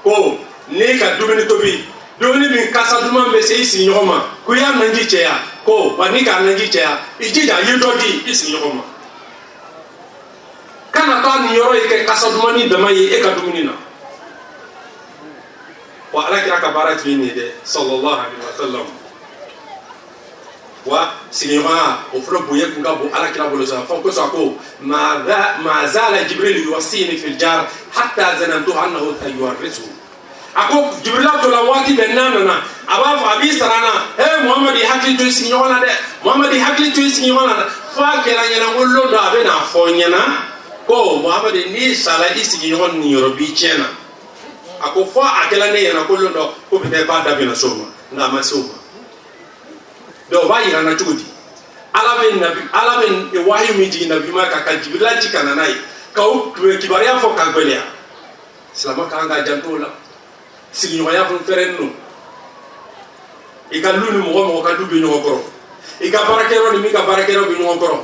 ko ne ka dumuni tobi dumuni min kasa duman bɛ se i sigiɲɔgɔn ma ko i y'a naji cɛya ko wa ni k'a naji cɛya i jija i ye dɔ di i sigiɲɔgɔn ma kana taa nin yɔrɔ ye kɛ kasa dumanni dama ye e ka dumuni na wa alakira ka baara tun ye nin ye dɛ sallallahu alaihi wasallam wa sigiɲɔgɔnya o fana bonya kun ka bon alakira bolo sa fɔ kosɔn ko ma zala jibril yuwasini fil jar hatta zanantu annahu sayuwarrisu a ko jibrila to la waati bɛɛ n'a nana a b'a fɔ a b'i sara n na muhamadi hakili to i sigiɲɔgɔn na dɛ muhamadi hakili to i sigiɲɔgɔn na fo a kɛra ɲɛna ko lon dɔ a bɛ n'a fɔ ɲɛna ko muhamadi n'i sara i sigiɲɔgɔn nin yɔrɔ b'i tiɲɛ na a ko fo a kɛra ne ɲɛna ko lon dɔ ko peut être k'a da bɛna se o ma nka a ma se o ma donc o b'a yira n na cogo di ala bɛ wahayu min jigin nabi ma kan ka jibirila ci ka na n'a ye ka o kibaruya fɔ ka gwɛlɛya silama ka kan ka janto o la sigiɲɔgɔnya kun fɛrɛnnen don i ka lu ni mɔgɔ ka du bɛ ɲɔgɔn kɔrɔ i ka baarakɛyɔrɔ ni min ka baarakɛyɔrɔ bɛ ɲɔgɔn kɔrɔ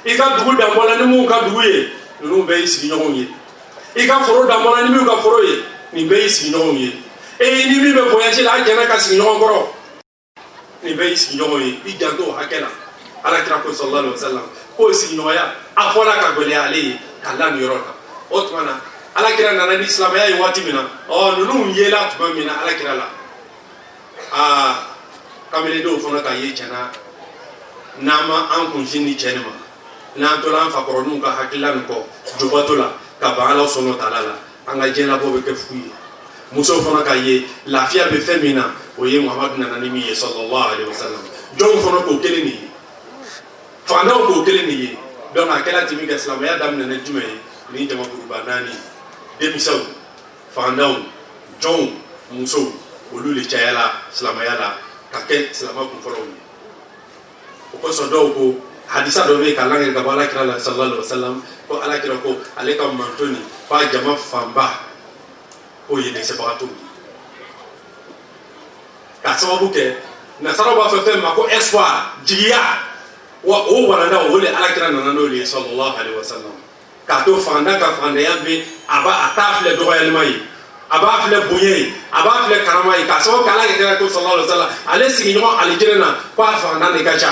i ka dugu danbɔla ni minnu ka dugu ye ninnu bɛɛ y'i sigiɲɔgɔnw ye i ka foro danbɔla ni minnu ka foro ye nin bɛɛ y'i sigiɲɔgɔnw ye ni min bɛ voyage la a jɛnna ka sigi ɲɔgɔn kɔrɔ nin bɛɛ y'i sigiɲɔgɔn ye i janto o hakɛ la alakira ko sallallahu alaihi wasallam k'o sigiɲɔgɔnya a fɔla ka gɛlɛya ale ye ka la nin yɔrɔ kan o tuma na alakira nana ni silamɛya ye waati min na ninnu yela tuma min na alakira la kamilendenw fana ka ye tiɲɛna n'an ma an kunsin ni cɛnni ma n'an tola an fakɔrɔninw ka hakilila nin kɔ jobato la ka ban ala sɔnna taala la an ka diɲɛlabɔ bɛ kɛ fu ye musow fana ka ye lafiya bɛ fɛn min na o ye muhamadu nana ni min ye sallallahu alaihi wasallam jɔnw fana k'o kelen nin ye fantanw k'o kelen nin ye donc a kɛra ten min kɛ silamɛya daminɛna jumɛn ye ni jamakuruba naani denmisɛnw fantanw jɔnw musow olu de cayala silamɛya la ka kɛ silama kunfɔlɔw ye o kosɔn dɔw ko hadisa dɔ bɛ yen k'a langɛrɛ ka bɔ alakira la sallallahu alaihi wasallam ko alakira ko ale ka manto nin k'a jama fanba k'o ye dɛsɛbagatɔw ye k'a sababu kɛ nasaraw b'a fɔ fɛn ma ko espoir jigiya wa o walanda o de alakira nana n'o ye sallallahu alaihi wasallam k'a to fantan ka fantanya bɛ a t'a filɛ dɔgɔyalima ye a b'a filɛ bonya ye a b'a filɛ karama ye k'a sababu kɛ alakira ko sallallahu alaihi wasallam ale sigiɲɔgɔn alijinɛ na k'a fantan de ka ca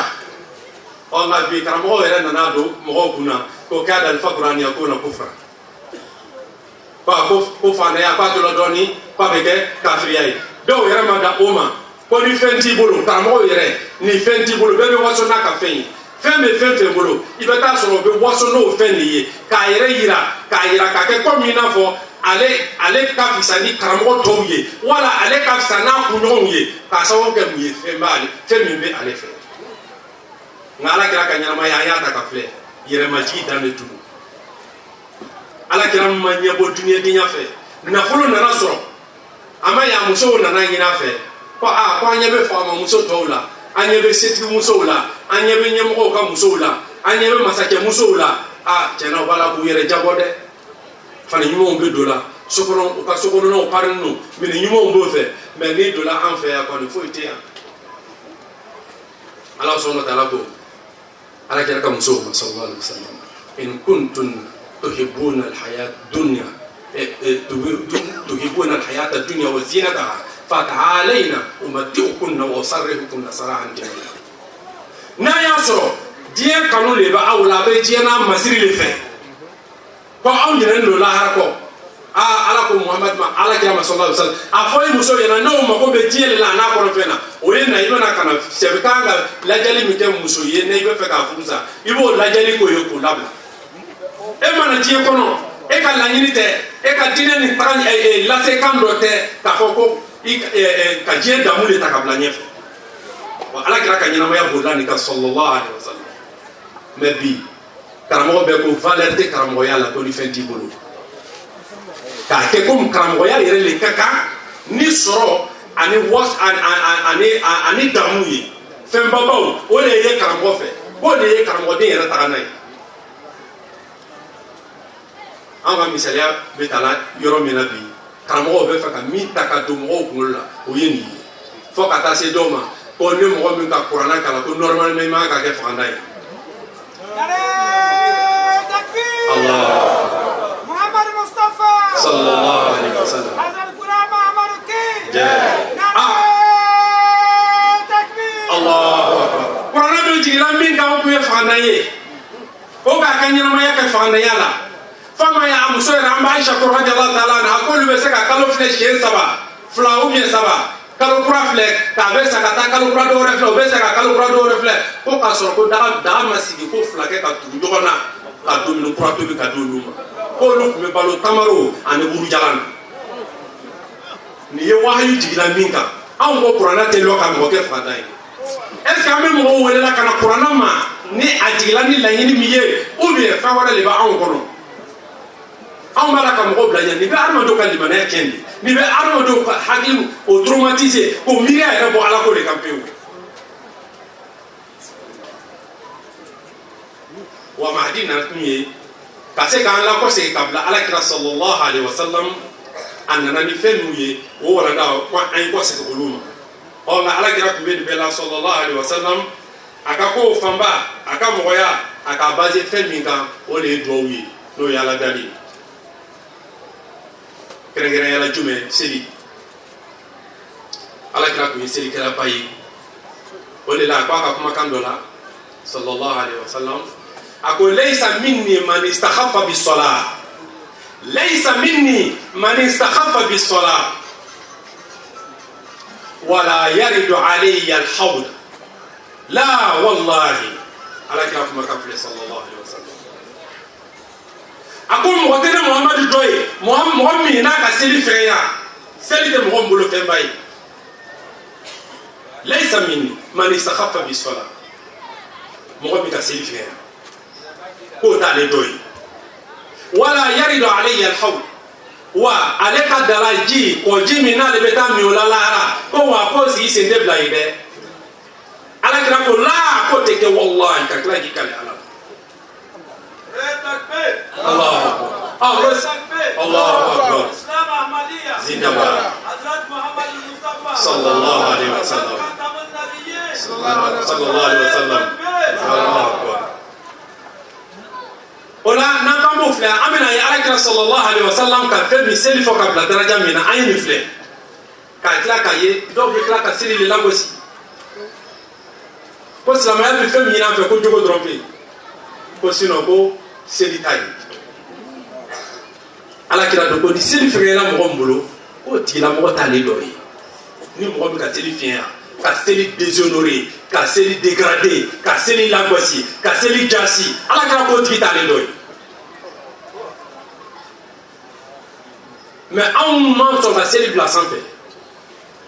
nka bi karamɔgɔw yɛrɛ nana don mɔgɔw kunna ko k'a da alifa kuraniya ko na ko fara ko fantanya k'a to la dɔɔni k'a bɛ kɛ kafiriya ye dɔw yɛrɛ ma da o ma ko ni fɛn t'i bolo karamɔgɔw yɛrɛ ni fɛn t'i bolo bɛɛ bɛ waso n'a ka fɛn ye fɛn bɛ fɛn fɛn bolo i bɛ taa sɔrɔ o bɛ waso n'o fɛn de ye k'a yɛrɛ yira k'a kɛ komi i n'a fɔ ale ka fisa ni karamɔgɔ tɔw ye wala ale ka fisa n'a kunɲɔgɔnw ye k'a sababu kɛ mun ye fɛn min bɛ ale fɛ nka alakira ka ɲɛnamaya an y'a ta ka filɛ yɛrɛmajigi dan de tunu alakira ma ɲɛbɔ duniyadenya fɛ nafolo nana sɔrɔ a ma ɲɛ musow nana ɲini a fɛ ko an ɲɛ bɛ faama muso tɔw la an ɲɛ bɛ setigi musow la an ɲɛ bɛ ɲɛmɔgɔw ka musow la an ɲɛ bɛ masakɛ musow la tiɲɛna u b'a la k'u yɛrɛ jabɔ dɛ fani ɲumanw bɛ don la sokɔnɔ u ka sokɔnɔnaw parinen don minɛn ɲumanw b'o fɛ mɛ n'i donna an fɛ yan kɔni foyi tɛ yan ala sɔnna taala ko alakira ka musow ma sallallahu alaihi wasallam in kuntunna tuhibbuna alhayat dunya tuhibbuna alhayat ad-dunya wa zinataha fata'alayna umatti'ukunna wa usarrihukunna sarahan jamila n'a y'a sɔrɔ diɲɛ kanu de bɛ aw la a bɛ diɲɛ n'a masiri de fɛ ko aw ɲinɛnen don lahara kɔ ala ko muhamadu ma alakira ma sallallahu alaihi wasallam a fɔ i muso ɲɛna n'o mako bɛ diɲɛ de la n'a kɔnɔ fɛn na o ye na i bɛna ka na sɛbɛ kan ka lajɛli min kɛ muso ye ne i bɛ fɛ k'a furu sa i b'o lajɛli k'o ye k'o labila e mana diɲɛ kɔnɔ e ka laɲini tɛ e ka diinɛ nin taga lasekan dɔ tɛ k'a fɔ ko ka diɲɛ damu de ta ka bila ɲɛfɛ wa alakira ka ɲɛnamaya bolila nin kan sallallahu alaihi wasallam mais bi karamɔgɔ bɛ ko valeur tɛ karamɔgɔya la ko ni fɛn t'i bolo k'a kɛ komi karamɔgɔya yɛrɛ le ka kan ni sɔrɔ ani damu ye fɛnbabaw o de ye karamɔgɔ fɛ o de ye karamɔgɔden yɛrɛ taga n'a ye an ka misaliya bɛ ta la yɔrɔ min na bi karamɔgɔw bɛ fɛ ka min ta ka don mɔgɔw kunkolo la o ye nin ye fo ka taa se dɔw ma ko ni mɔgɔ min ka kuranna kalan ko normalement i man kan ka kɛ faganda ye. Allah. Muhammad Mustafa. Sallallahu alaihi wasallam. Hazrat Ghulam Ahmad Ki. Allahu akbar. Kuranna dɔ jiginna min kan o tun ye faganda ye o k'a ka ɲɛnamaya kɛ fagandaya la. Fama ya muso yɛrɛ an bɛ Aisha radiyallahu ta'ala anha k'olu bɛ se ka kalo filɛ siɲɛ 3 2 ou bien 3 kalo kura filɛ k'a bɛ sa ka taa kalo kura dɔ wɛrɛ filɛ o bɛ se ka kalo kura dɔ wɛrɛ filɛ ko k'a sɔrɔ ko daga ma sigi ko 2 kɛ ka tugu ɲɔgɔn na ka dumuni kura tobi ka di olu ma k'olu tun bɛ balo tamaro ani burujalan na nin ye wahayu jiginna min kan anw ko kuranna tɛ lɔ ka mɔgɔ kɛ faganda ye est ce que an bɛ mɔgɔw welela ka na kuranna ma ni a jigila ni laɲini min ye ou bien fɛn wɛrɛ de bɛ anw kɔnɔ anw b'a la ka mɔgɔw bila ɲɛ nin bɛ adamadenw ka limanaya tiɲɛ de nin bɛ adamadenw ka hakili o traumatiser k'o miiriya yɛrɛ bɔ ala ko de kan pewu wa mahdi nakun ye ka se k'an lakɔsegin ka bila alakira sallallahu alaihi wasallam a nana ni fɛn ninnu ye o walanda ko an ye kɔsegin olu ma ɔ nka alakira tun bɛ nin bɛɛ la sallallahu alaihi wasallam a ka kow fanba a ka mɔgɔya a ka base fɛn min kan o de ye duwawu ye n'o ye ala dali ye kɛrɛnkɛrɛnya la jumɛn seli alakira tun ye selikɛlaba ye o de la a ko a ka kumakan dɔ la sallallahu alaihi wasallam a ko laysa minni man istakhaffa bis-salah laysa minni man istakhaffa bis-salah wala yaridu alayya al-hawd la wallahi alakira kumakan filɛ sallallahu alaihi wasallam a ko mɔgɔ tɛ ne muhamadu dɔ ye mɔgɔ min n'a ka seli fɛnya seli tɛ mɔgɔ min bolo fɛnba ye laysa minni man istakhaffa bis-salah mɔgɔ min ka seli fɛnya k'o t'ale dɔ ye wala yaridu alayya al-hawd wa ale ka dala ji kɔji min n'ale bɛ taa min o la lahara ko wa k'o sigi sen tɛ bila ye dɛ alakira ko la k'o tɛ kɛ wallahi ka tila k'i kale ala Allahu akbar Allahu akbar zindabad sallallahu alaihi wasallam sallallahu alaihi wasallam Allahu akbar ola n'an kan b'o filɛ an bɛna ye alakira sallallahu alaihi wasallam ka fɛn min seli fɔ ka bila daraja min na an ye nin filɛ k'a tila k'a ye dɔw bɛ tila ka seli de lagosi ko silamɛya bɛ fɛn min ɲini an fɛ ko jogo dɔrɔn bɛ yen ko sinon ko seli ta ye alakira do ko ni seli fɛngɛla mɔgɔ min bolo k'o tigilamɔgɔ t'ale dɔ ye ni mɔgɔ bɛ ka seli fiɲɛ ka seli déshonoré ka seli dégradé ka seli lagosi ka seli jasi alakira k'o tigi t'ale dɔ ye mais anw man sɔn ka seli bila sanfɛ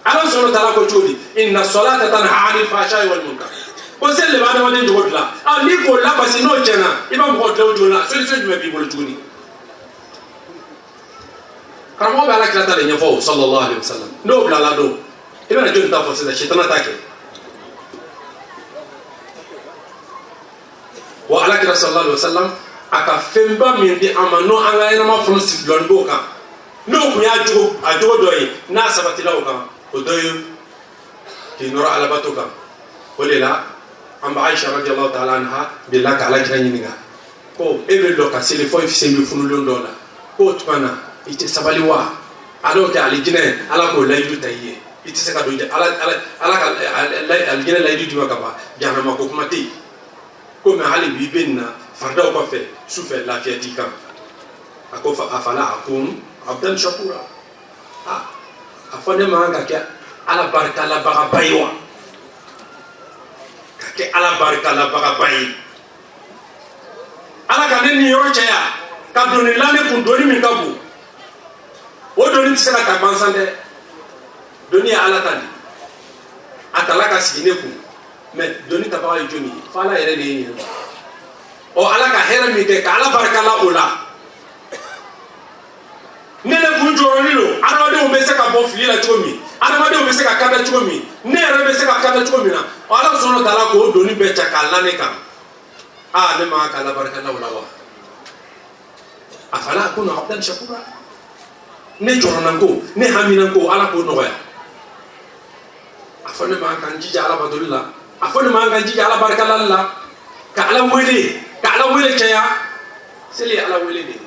ala sɔnna taala ko cogo di inna salata tanha anil fahsha'i wal munkar ko seli de b'a adamaden jogo dilan n'i k'o labasi n'o tiɲɛna i b'a mɔgɔ dilan o jogo la solution jumɛn b'i bolo tuguni karamɔgɔ bɛ alakira ta de ɲɛfɔ sallallahu alaihi wasallam n'o bilala don i bɛna jɔnni ta fɔ sisan sitana t'a kɛ wa alakira sallallahu alaihi wasallam a ka fɛnba min di an ma n'o an ka ɲɛnama fɔlɔ sigi dɔɔni b'o kan n'o tun y'a jogo dɔ ye n'a sabatila o kan o dɔ ye k'i nɔrɔ alabato kan o de la an bɛ Aisha radiyallahu ta'ala anha delila ka alakira ɲininka ko e bɛ dɔn ka seli fɔ sen bɛ funulen dɔw la k'o tuma na i tɛ sabali wa ala kɛ alijinɛ ala k'o layidu ta i ye i tɛ se ka don ala ka alijinɛ layidu d'i ma ka ban jahanama ko kuma tɛ yen ko mɛ hali bi i bɛ nin na faridaw kɔfɛ sufɛ lafiya t'i kan a ko afala akun abdan shakura a fɔ ne man kan ka kɛ ala barikalabaga ye wa ka kɛ ala barikalabaga ye ala ka ne nin yɔrɔ caya ka don nin lamɛn kun doni min ka bon doni tɛ se ka ta gansan dɛ doni ye ala ta de a tala ka sigi ne kun mais doni tabaga ye jɔnni ye fo ala yɛrɛ de ye ɲininka ɔ ala ka hɛrɛ min kɛ ka ala barikala o la ne de kun jɔrɔnin don adamadenw bɛ se ka bɔ fili la cogo min adamadenw bɛ se ka kada cogo min ne yɛrɛ bɛ se ka kada cogo min na ɔ ala sɔnna t'a la k'o doni bɛɛ cɛ k'a la ne kan ne ma ka ala barikala o la wa afala akunu abdan shakura ne jɔrɔnan ko ne haminan ko ala k'o nɔgɔya a fɔ ne ma kan jija ala batoli la a fɔ ne ma kan jija ala barikalali la ka ala wele caya seli ye ala wele de ye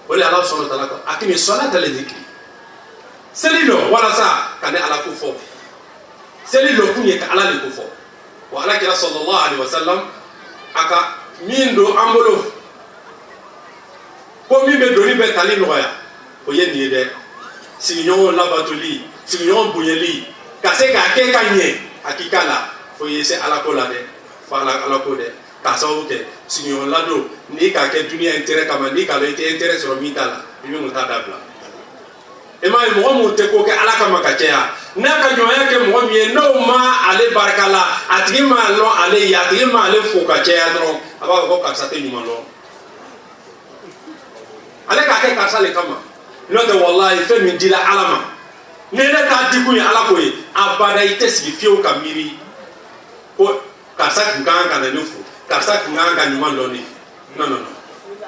o de ala sɔnna tala ko akimi salata li dhikri seli dɔ walasa ka ne ala ko fɔ seli dɔ kun ye ka ala le ko fɔ wa ala kira sallallahu alaihi wasallam a ka min don an bolo ko min bɛ doni bɛɛ tali nɔgɔya o ye nin ye dɛ sigiɲɔgɔn labatoli sigiɲɔgɔn bonyali ka se k'a kɛ ka ɲɛ hakika la fo ye se ala ko la dɛ fo ala ko dɛ k'a sababu kɛ sigiɲɔgɔn ladon n'i k'a kɛ duniya intérêt kama n'i k'a dɔn i tɛ intérêt sɔrɔ min t'a la i bɛ mun ta dabila i m'a ye mɔgɔ mun tɛ ko kɛ ala kama ka caya n'a ka ɲɔgɔnya kɛ mɔgɔ min ye n'o ma ale barika la a tigi m'a lɔn ale ye a tigi m'a ale fo ka caya dɔrɔn a b'a fɔ ko karisa tɛ ɲuman dɔn ale k'a kɛ karisa le kama n'o tɛ walahi fɛn min dila ala ma ni ne t'a di kun ye ala ko ye abada i tɛ sigi fiyewu ka miiri ko karisa kun kan ka na ne fo karisa kun kan ka ɲuman dɔn ne non non non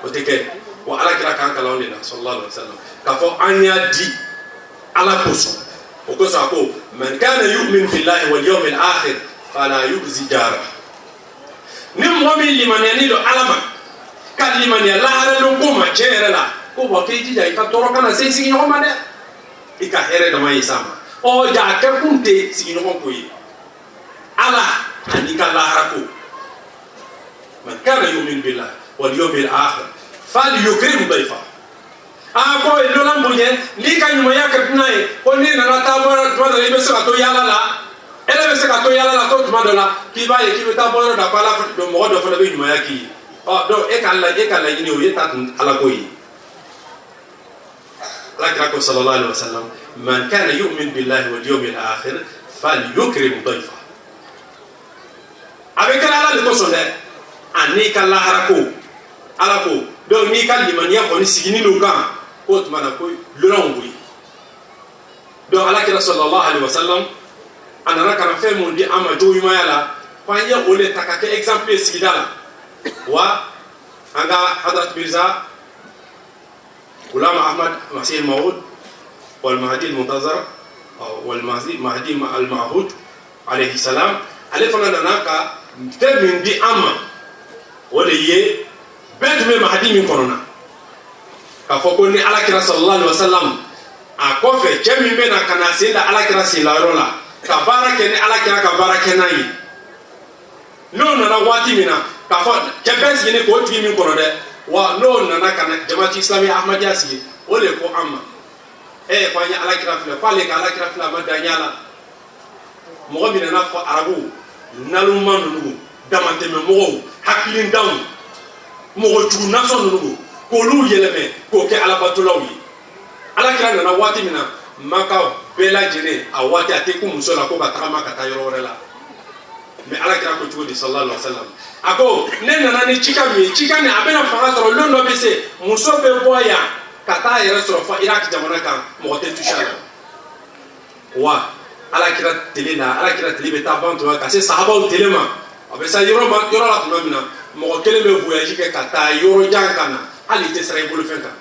o tɛ kɛ wa ala kira kan kalan de la sallallahu alaihi wasallam k'a fɔ an y'a di ala kosɔn o kosɔn a ko man kana yu'min billahi wal yawmil akhir fala yu'zi jara ni mɔgɔ min limaniyani don ala ma ka limaniya laharalon ko ma tiɲɛ yɛrɛ la ko wa k'i jija i ka tɔɔrɔ kana se sigiɲɔgɔn ma dɛ i ka hɛrɛ dama ye s'a ma ɔ ja a kɛ kun tɛ sigiɲɔgɔn ko ye ala ani ka lahara ko man kana yu'min billahi wal yawmil akhir falyukrim dayfa ko lolan bonya ni ka ɲumanya kɛ dunan ye ko ni nana taa bɔ tuma dɔ la i bɛ se ka to yaala la ele bɛ se ka to yaala la ko tuma dɔ la k'i b'a ye k'i bɛ taa bɔ yɔrɔ da ko ala mɔgɔ dɔ fana bɛ ɲumanya k'i ye donc e ka laɲini o ye ta kun ala ko ye ala kira ko sallallahu alaihi wasallam man kana yu'min billahi wal yawmil akhir falyukrim dayfa a bɛ kɛra ala de kosɔn dɛ ani ka lahara ko ala ko donc n'i ka limaniya kɔni sigini n'o kan ko tuma na ko lɔlɔnw bɔ yen donc ala kira sallallahu alaihi wasallam a nana ka na fɛn mun di an ma jogo ɲumanya la ko an ye o de ta ka kɛ exemple ye sigida la wa an ka hadrat mirza غلام أحمد مسيح الموعود والمهدي المنتظر والمهدي المعهود عليه السلام عليه فلان هناك تمن دي أما وليه بيت من مهدي من كورونا كفوكوني على كرا صلى الله عليه وسلم أكوفي جميع من كناسين على كرا سيلارولا كبارك ني على كرا كبارك ناي نو نانا واتي منا كفو كبس يني كوتي من كورونا wa no nana kana jamaati islami ahmadiya sigi o le ko amma ko anya ala kira fila ko ale ka ala kira fila ma danyala mɔgɔ min nana fɔ arabu naluma nunu damatɛmɛ mɔgɔw hakilin daw mɔgɔ jugu nasɔn nunu k'olu yɛlɛmɛ k'o kɛ alabatolaw ye ala kira nana waati min na maka bɛɛ lajɛlen a waati a tɛ ku muso la ko ka tagama ka taa yɔrɔ wɛrɛ la mais ala kira ko cogo di sallallahu alaihi wasallam ako ne nana ni cika min cika ni a bɛna fanga sɔrɔ lon dɔ bɛ se muso bɛ bɔ yan ka taa yɛrɛ sɔrɔ fɔ iraki jamana kan mɔgɔ tɛ touché a la wa ala kira tele la ala kira tele bɛ taa ban tuma ka se sahabaw tele ma a bɛ sa yɔrɔ la tuma min na mɔgɔ kelen bɛ voyage kɛ ka taa yɔrɔ jan ka na hali i tɛ sira i bolofɛn kan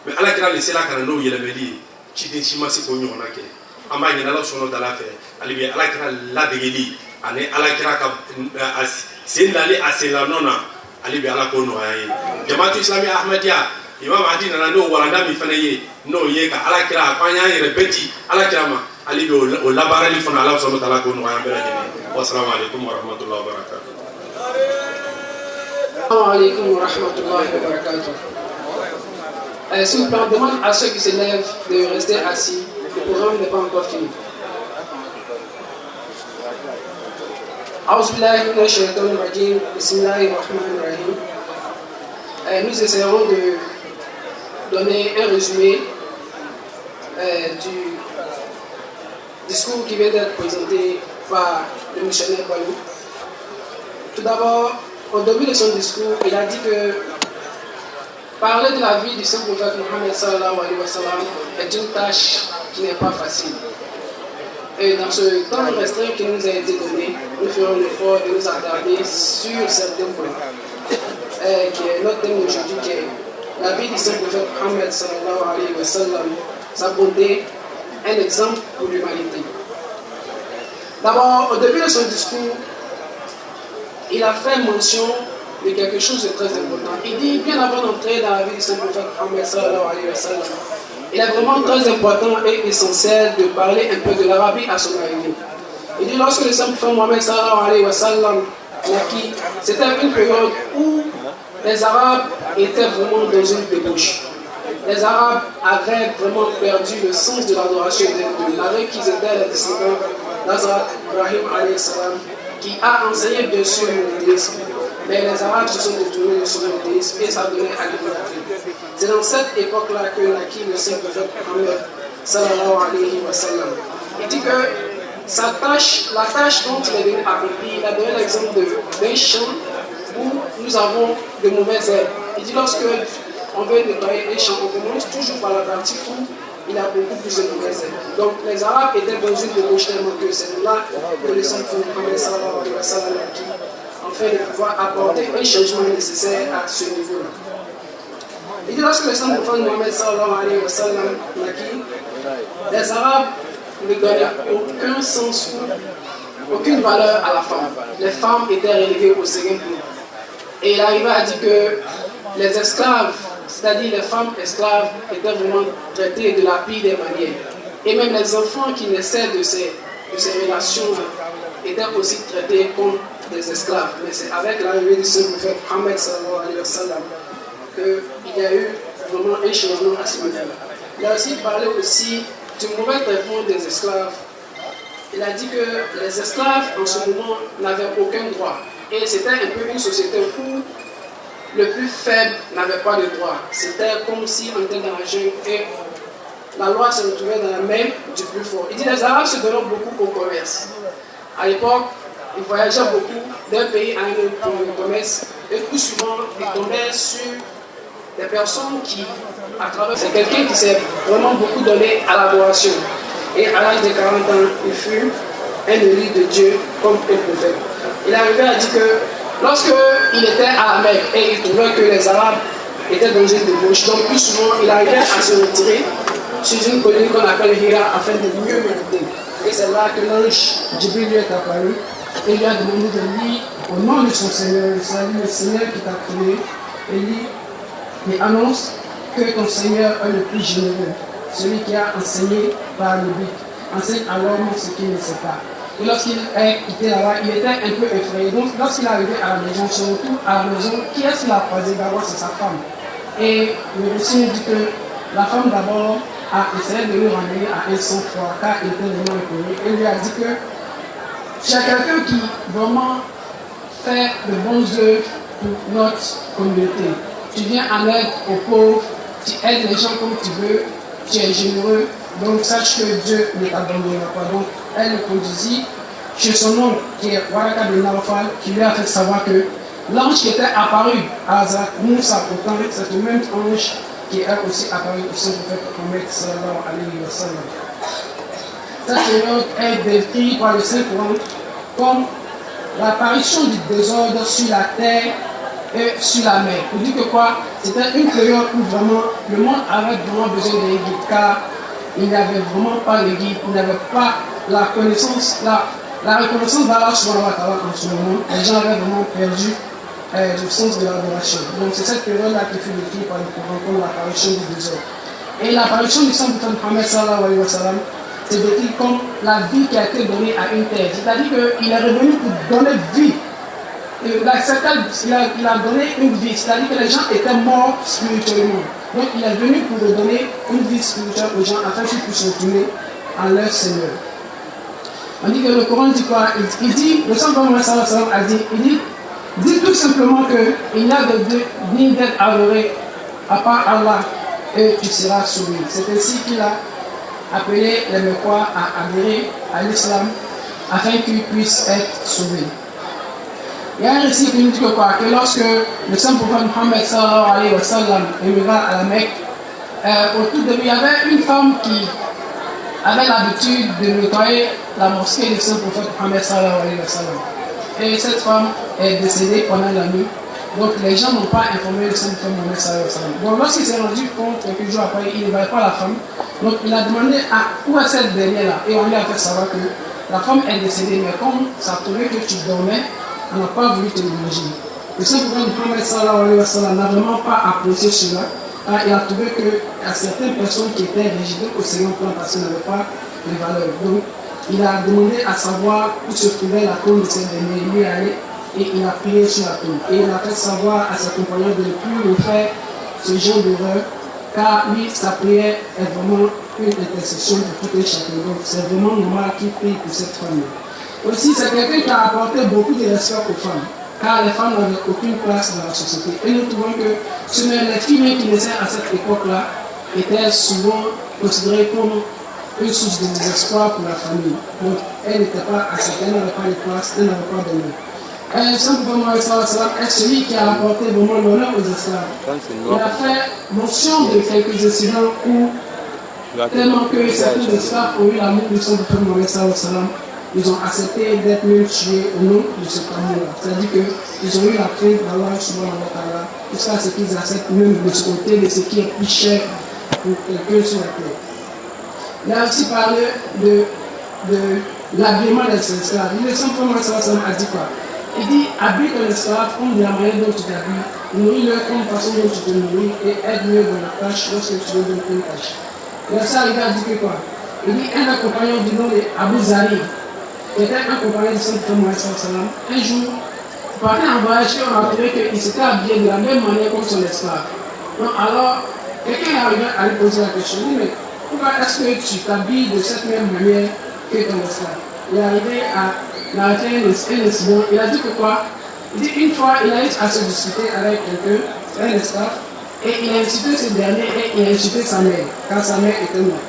mais ala kira le sela ka na n'o yɛlɛmɛli ye ciden si ma se k'o ɲɔgɔnna kɛ an b'a ɲini ala sɔnna dala fɛ hali bi ala kira ladegeli ani ala kira ka sen dali a senlanɔ na ale bi ala k'o nɔgɔya ye jamaatu islami ahmadiya imam adi nana n'o walanda min fana ye n'o ye ka ala kira a ko an y'an yɛrɛ bɛɛ di ala kira ma ale bi o labaarali fana ala sɔnna dala k'o nɔgɔya an bɛɛ lajɛlen wasalaamu aleykum wa rahmatullahi wa barakatuh. Assalamu alaikum wa rahmatullahi wa barakatuh. S'il vous plaît, on demande à ceux qui se lèvent de rester assis. Le programme n'est pas encore fini. Nous essaierons donner un résumé du discours qui vient d'être présenté par le missionnaire Balou. Tout d'abord, au début de son discours, il a dit que parler de la vie du saint prophète Mohammed sallallahu alayhi wa sallam est une tâche qui n'est pas facile. Et dans ce temps restreint qui nous a été donné, nous ferons l'effort de nous attarder sur certains points. Qui est notre thème aujourd'hui, qui est la vie du saint prophète Mohammed sallallahu alayhi wa sallam, sa bonté, un exemple pour l'humanité. D'abord, au début de son discours, il a fait mention de quelque chose de très important. Il dit, bien avant d'entrer dans la vie du saint prophète Mohammed sallallahu alayhi wa sallam, il est vraiment très important et essentiel de parler un peu de l'Arabie à son arrivée. Il dit, lorsque le saint prophète Mohammed sallallahu alayhi wa sallam naquit, c'était une période où les Arabes étaient vraiment dans une débauche. Les Arabes avaient vraiment perdu le sens de l'adoration de Dieu, avec qu'ils étaient les descendants d'Hazrat Ibrahim alayhi salam, qui a enseigné bien sûr le monothéisme. Mais les Arabes se sont détournés de son monothéisme et ça donnait à l'idolâtrie. C'est dans cette époque-là que naquit le saint prophète Mohammed sallallahu alayhi wa sallam. Il dit que la tâche dont il est venu accomplir, il a donné l'exemple d'un champ où nous avons de mauvaises herbes. Il dit lorsque on veut nettoyer un champ, on commence toujours par la partie où il a beaucoup plus de mauvaises herbes. Donc les Arabes étaient dans une débauche tellement que c'est là que le saint prophète Mohammed sallallahu alayhi wa sallam naquit, afin de pouvoir apporter un changement nécessaire à ce niveau-là. Il dit lorsque le saint prophète Mohammed sallallahu alayhi wa sallam naquit, les Arabes ne donnaient aucun sens ou aucune valeur à la femme. Les femmes étaient reléguées au second plan. Et il arrivait à dire que les esclaves, c'est-à-dire les femmes esclaves, étaient vraiment traitées de la pire des manières. Et même les enfants qui naissaient de ces relations étaient aussi traités comme des esclaves. Mais c'est avec l'arrivée du saint prophète Mohammed sallallahu alayhi wa sallam qu'il y a eu vraiment un changement à ce niveau-là. Il a aussi parlé aussi du mauvais traitement des esclaves. Il a dit que les esclaves en ce moment n'avaient aucun droit. Et c'était un peu une société où le plus faible n'avait pas de droit. C'était comme si on était dans la jungle et la loi se retrouvait dans la main du plus fort. Il dit que les Arabes se donnaient beaucoup au commerce. À l'époque, ils voyageaient beaucoup d'un pays à un autre pour le commerce. Et tout souvent, ils tombaient sur des personnes qui, à travers... C'est quelqu'un qui s'est vraiment beaucoup donné à l'adoration. Et à l'âge de 40 ans, il fut un élu de Dieu comme un prophète. Il arrivait à dire que lorsqu'il était à la Mecque et il trouvait que les Arabes étaient dans une débauche, donc plus souvent il arrivait à se retirer sur une colline qu'on appelle Hira afin de mieux méditer. Et c'est là que l'ange Jibril lui est apparu et lui a demandé de lire au nom de son Seigneur, le Seigneur qui t'a créé, et lui annonce que ton Seigneur est le plus généreux, celui qui a enseigné par le but. Enseigne à l'homme ce qu'il ne sait pas. Et lorsqu'il est quitté là-bas, il était un peu effrayé. Donc lorsqu'il est arrivé à la maison, son retour à la maison, qui est-ce qu'il a croisé d'abord? C'est sa femme. Et le récit dit que la femme d'abord a essayé de le ramener à un sang-froid car il était vraiment étonné. Et lui a dit que j'ai quelqu'un qui vraiment fait de bons œuvres pour notre communauté. Tu viens en aide aux pauvres, tu aides les gens comme tu veux, tu es généreux. Donc sache que Dieu ne t'abandonnera pas. Donc elle le conduisit chez son oncle qui est Waraka bin Nawfal, qui lui a fait savoir que l'ange qui était apparu à Hazrat Moussa, pourtant c'est le même ange qui est aussi apparu au saint prophète Mohammed sallallahu alayhi wa sallam. Cette période est décrite par le Saint-Coran comme l'apparition du désordre sur la terre et sur la mer. On dit que quoi? C'était une période où vraiment le monde avait vraiment besoin d'un guide, car il n'y avait vraiment pas de guide, il n'y avait pas la connaissance, la reconnaissance d'Allah subhanahu wa ta'ala en ce moment. Les gens avaient vraiment perdu le sens de l'adoration. Donc c'est cette période-là qui fut décrite par le Coran comme l'apparition du désordre. Et l'apparition du saint prophète Mohammed sallallahu alayhi wa sallam, c'est décrit comme la vie qui a été donnée à une terre. C'est-à-dire qu'il est revenu pour donner vie. Il a donné une vie, c'est-à-dire que les gens étaient morts spirituellement. Donc il est venu pour donner une vie spirituelle aux gens afin qu'ils puissent retourner à leur Seigneur. On dit que le Coran dit quoi? Il dit, le saint Mohammed sallallahu alayhi wa sallam a dit, il dit tout simplement qu'il n'y a de Dieu ni d'aide adorée à part Allah, et tu seras sauvé. C'est ainsi qu'il a appelé les Mecquois à adhérer à l'islam afin qu'ils puissent être sauvés. Il y a un récit qui nous dit que lorsque le saint prophète Mohammed sallallahu alayhi wa sallam émigra à la Mecque, au tout début, il y avait une femme qui avait l'habitude de nettoyer la mosquée du saint prophète Mohammed sallallahu alayhi wa sallam. Et cette femme est décédée pendant la nuit. Donc les gens n'ont pas informé le saint prophète Mohammed sallallahu alayhi wa sallam. Donc lorsqu'il s'est rendu compte, quelques jours après, il ne voyait pas la femme. Donc il a demandé où est cette dernière-là. Et on lui a fait savoir que la femme est décédée, mais comme ça a trouvé que tu dormais, on n'a pas voulu te manger. Le saint prophète Mohammed sallallahu alayhi wa sallam n'a vraiment pas apprécié cela. Il a trouvé qu'il y a certaines personnes qui étaient rigides au second plan parce qu'ils n'avaient pas de valeur. Donc il a demandé à savoir où se trouvait la tombe de cette dernière. Il y est allé et il a prié sur la tombe. Et il a fait savoir à ses compagnons de ne plus refaire ce genre d'erreur, car lui, sa prière est vraiment une intercession pour tout et chacun. Donc c'est vraiment normal qu'il prie pour cette femme. Aussi, c'est quelqu'un qui a apporté beaucoup de respect aux femmes, car les femmes n'avaient aucune place dans la société. Et nous trouvons que les filles qui naissaient à cette époque-là étaient souvent considérées comme une source de désespoir pour la famille. Donc, elles n'étaient pas acceptées, elles n'avaient pas de place, elles n'avaient pas d'honneur. Saint Mohammed est celui qui a apporté vraiment l'honneur aux esclaves. Il a fait mention de quelques incidents où, tellement que certains esclaves ont eu l'amour du Saint Mohammed, ils ont accepté d'être même tués au nom de ce amour-là. C'est-à-dire qu'ils ont eu la crainte d'Allah subhanahu wa ta'ala jusqu'à ce qu'ils acceptent même de se côté de ce qui est plus cher pour quelqu'un sur la terre. Il a aussi parlé de l'habillement des esclaves. Le Saint Mohammed a dit quoi? Il dit, habille ton esclave comme de la manière dont tu t'habilles, nourris-le comme façon dont tu te nourris et aide-le dans la tâche lorsque tu veux donner une tâche. Le Saint arrivé à dire que quoi? Il dit, un compagnon du nom d'Abu Zari, qui était un compagnon du Saint Mohammed, un jour, il partait en voyage et on a trouvé qu'il s'était habillé de la même manière comme son esclave. Donc alors, quelqu'un est arrivé à lui poser la question, il dit, mais pourquoi est-ce que tu t'habilles de cette même manière que ton esclave? Il est arrivé à l'arrêter un incident, il a dit que quoi? Il dit une fois, il a eu à se discuter avec quelqu'un, un esclave, et il a insulté ce dernier et il a insulté sa mère, car sa mère était morte.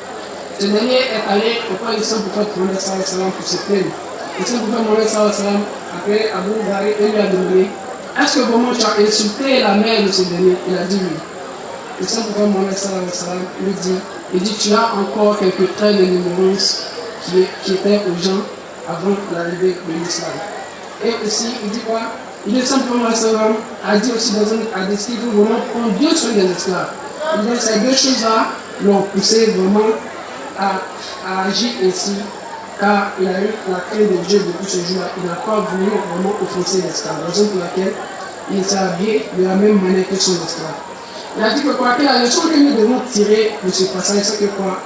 Ce dernier est allé auprès du Saint prophète Mohammed pour se plaindre. Le Saint prophète Mohammed a appelé Abu Dhari et lui a demandé, est-ce que vraiment tu as insulté la mère de ce dernier? Il a dit oui. Le Saint prophète Mohammed lui dit, tu as encore quelques traits de l'ignorance qui étaient aux gens avant l'arrivée de l'islam. Et aussi, il dit quoi? Il dit simplement a dit aussi dans un hadith qu'il faut vraiment prendre deux soins des esclaves. Il dit ces deux choses-là l'ont poussé vraiment à agir ainsi, car il a eu la crainte de Dieu depuis ce jour-là. Il n'a pas voulu vraiment offenser l'esclave, raison pour laquelle il s'est habillé de la même manière que son esclave. Il a dit que quoi, que la leçon que nous devons tirer de ce passage, c'est que quoi?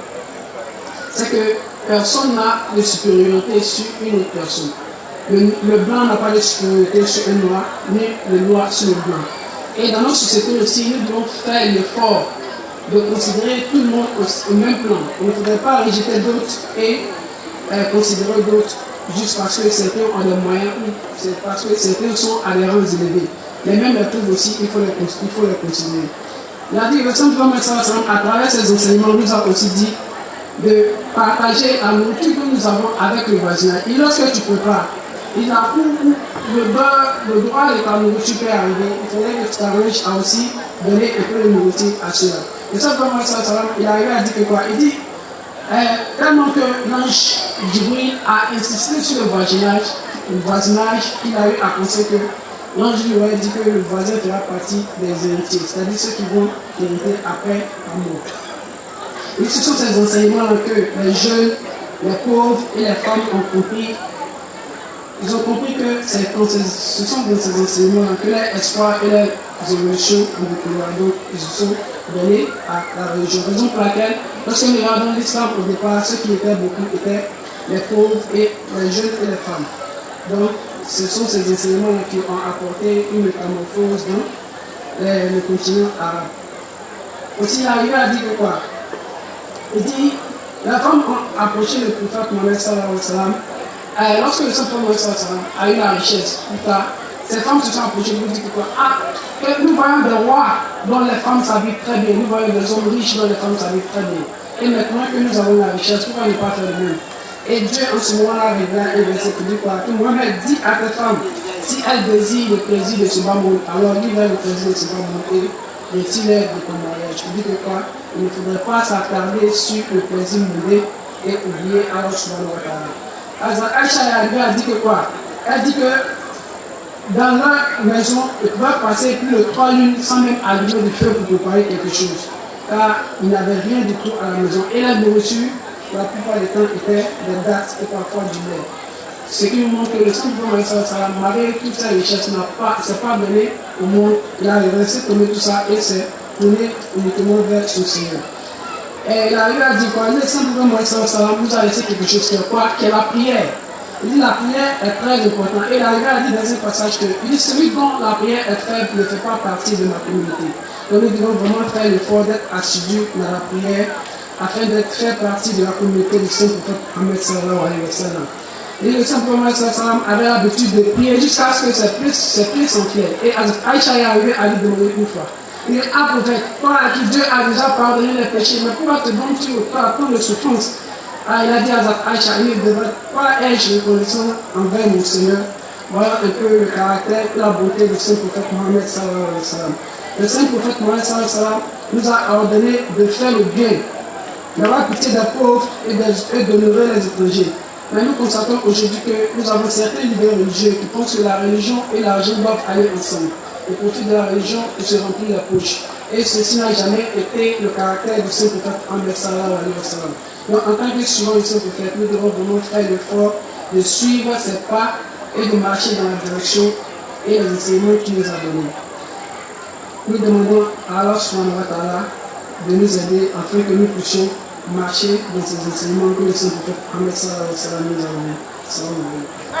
C'est que personne n'a de supériorité sur une autre personne. Le blanc n'a pas de supériorité sur un noir, ni le noir sur le blanc. Et dans notre société aussi, nous devons faire l'effort de considérer tout le monde au même plan. Il ne faudrait pas rejeter d'autres et considérer d'autres juste parce que certains ont des moyens ou c'est parce que certains sont à des rangs élevés. Les mêmes méthodes aussi, il faut les considérer. Il a dit que le Saint Mohammed à travers ses enseignements nous a aussi dit de partager la nourriture que nous avons avec le voisinage. Et lorsque tu ne peux pas, il a le droit de ta nourriture peut arriver, il faudrait que tu t'arranges à aussi donner un peu de nourriture à ceux-là. Et ça, il arrive à dire que quoi? Il dit, tellement que l'ange Djibril a insisté sur le voisinage, il a eu à penser que l'ange lui aurait dit que le voisin fera partie des héritiers, c'est-à-dire ceux qui vont hériter après la mort. Et ce sont ces enseignements-là que les jeunes, les pauvres et les femmes ont compris. Ils ont compris que ce sont dans ces enseignements-là que leur espoir et leur évolution ont découvert. Donc, ils se sont donnés à la religion. Raison pour laquelle, lorsque nous regardons l'islam au départ, ceux qui étaient beaucoup étaient les pauvres et les jeunes et les femmes. Donc, ce sont ces enseignements qui ont apporté une métamorphose dans le continent arabe. Aussi, il arrive à dire que quoi? Il dit, la femme a approché le prophète Mohammed sallallahu alayhi wa sallam. Lorsque le saint Mohammed sallallahu alayhi wa sallam a eu la richesse, plus tard, ces femmes se sont approchées pour dire que quoi? Ah, que nous voyons des rois dont les femmes s'habillent très bien, nous voyons des hommes riches dont les femmes s'habillent très bien. Et maintenant que nous avons la richesse, pourquoi ne pas faire le même? Et Dieu en ce moment-là révèle un verset qui dit quoi? Que Mohamed dit à tes femmes, si elles désirent le plaisir de ce bas monde, alors livre le plaisir de ce bas monde et retire de ton mariage. Je dis que quoi? Il ne faudrait pas s'attarder sur le plaisir mondain et oublier Allah subhanahu wa ta'ala. Aïcha est arrivée à dire que quoi? Elle dit que dans leur maison, ils pouvaient passer plus de 3 lunes sans même allumer du feu pour préparer quelque chose. Car il n'y avait rien du tout à la maison. Et la nourriture, la plupart du temps, était des dattes et parfois du lait. Ce qui nous montre que le Saint-Prophète Salam, malgré toutes ces richesses, ne s'est pas donné au monde. Il a laissé tomber tout ça et s'est tourné uniquement vers son Seigneur. Et il a dit quoi? Le Saint-Prophète Salam nous a laissé quelque chose qui est quoi? Qui est la prière. Il dit la prière est très importante. Et il a dit dans un passage que il dit celui dont la prière est faible ne fait pas partie de ma communauté. Donc nous devons vraiment faire l'effort d'être assidus dans la prière afin d'être fait partie de la communauté du Saint-Prophète Mohammed sallallahu alayhi wa sallam. Et le Saint-Prophète sallallahu alayhi wa sallam avait l'habitude de prier jusqu'à ce que ses plaies s'enflèrent. Et Aïcha est arrivée à lui demander une fois. Il est un prophète, toi à qui Dieu a déjà pardonné les péchés, mais pourquoi te donnes-tu autant de souffrance? Ah, il a dit à Aïcha, il devrait pas être reconnaissant envers mon Seigneur. Voilà un peu le caractère et la beauté du Saint-Prophète Mohammed sallallahu alayhi wa sallam. Le Saint-Prophète Mohammed sallallahu alayhi wa sallam nous a ordonné de faire le bien, d'avoir pitié des pauvres et d'honorer les étrangers. Mais nous constatons aujourd'hui que nous avons certains leaders religieux qui pensent que la religion et l'argent doivent aller ensemble. Ils profitent de la religion pour se remplir la poche. Et ceci n'a jamais été le caractère du Saint-Prophète Mohammed sallallahu alayhi wa sallam. Donc en tant que suivant le Saint-Prophète, nous devons vraiment faire l'effort de suivre ses pas et de marcher dans la direction et les enseignements qu'il nous a donnés. Nous demandons à Allah subhanahu wa ta'ala de nous aider afin que nous puissions marcher dans ces enseignements que le Saint-Prophète Mohammed sallallahu alayhi wa sallam nous a donnés. Salam alaikum.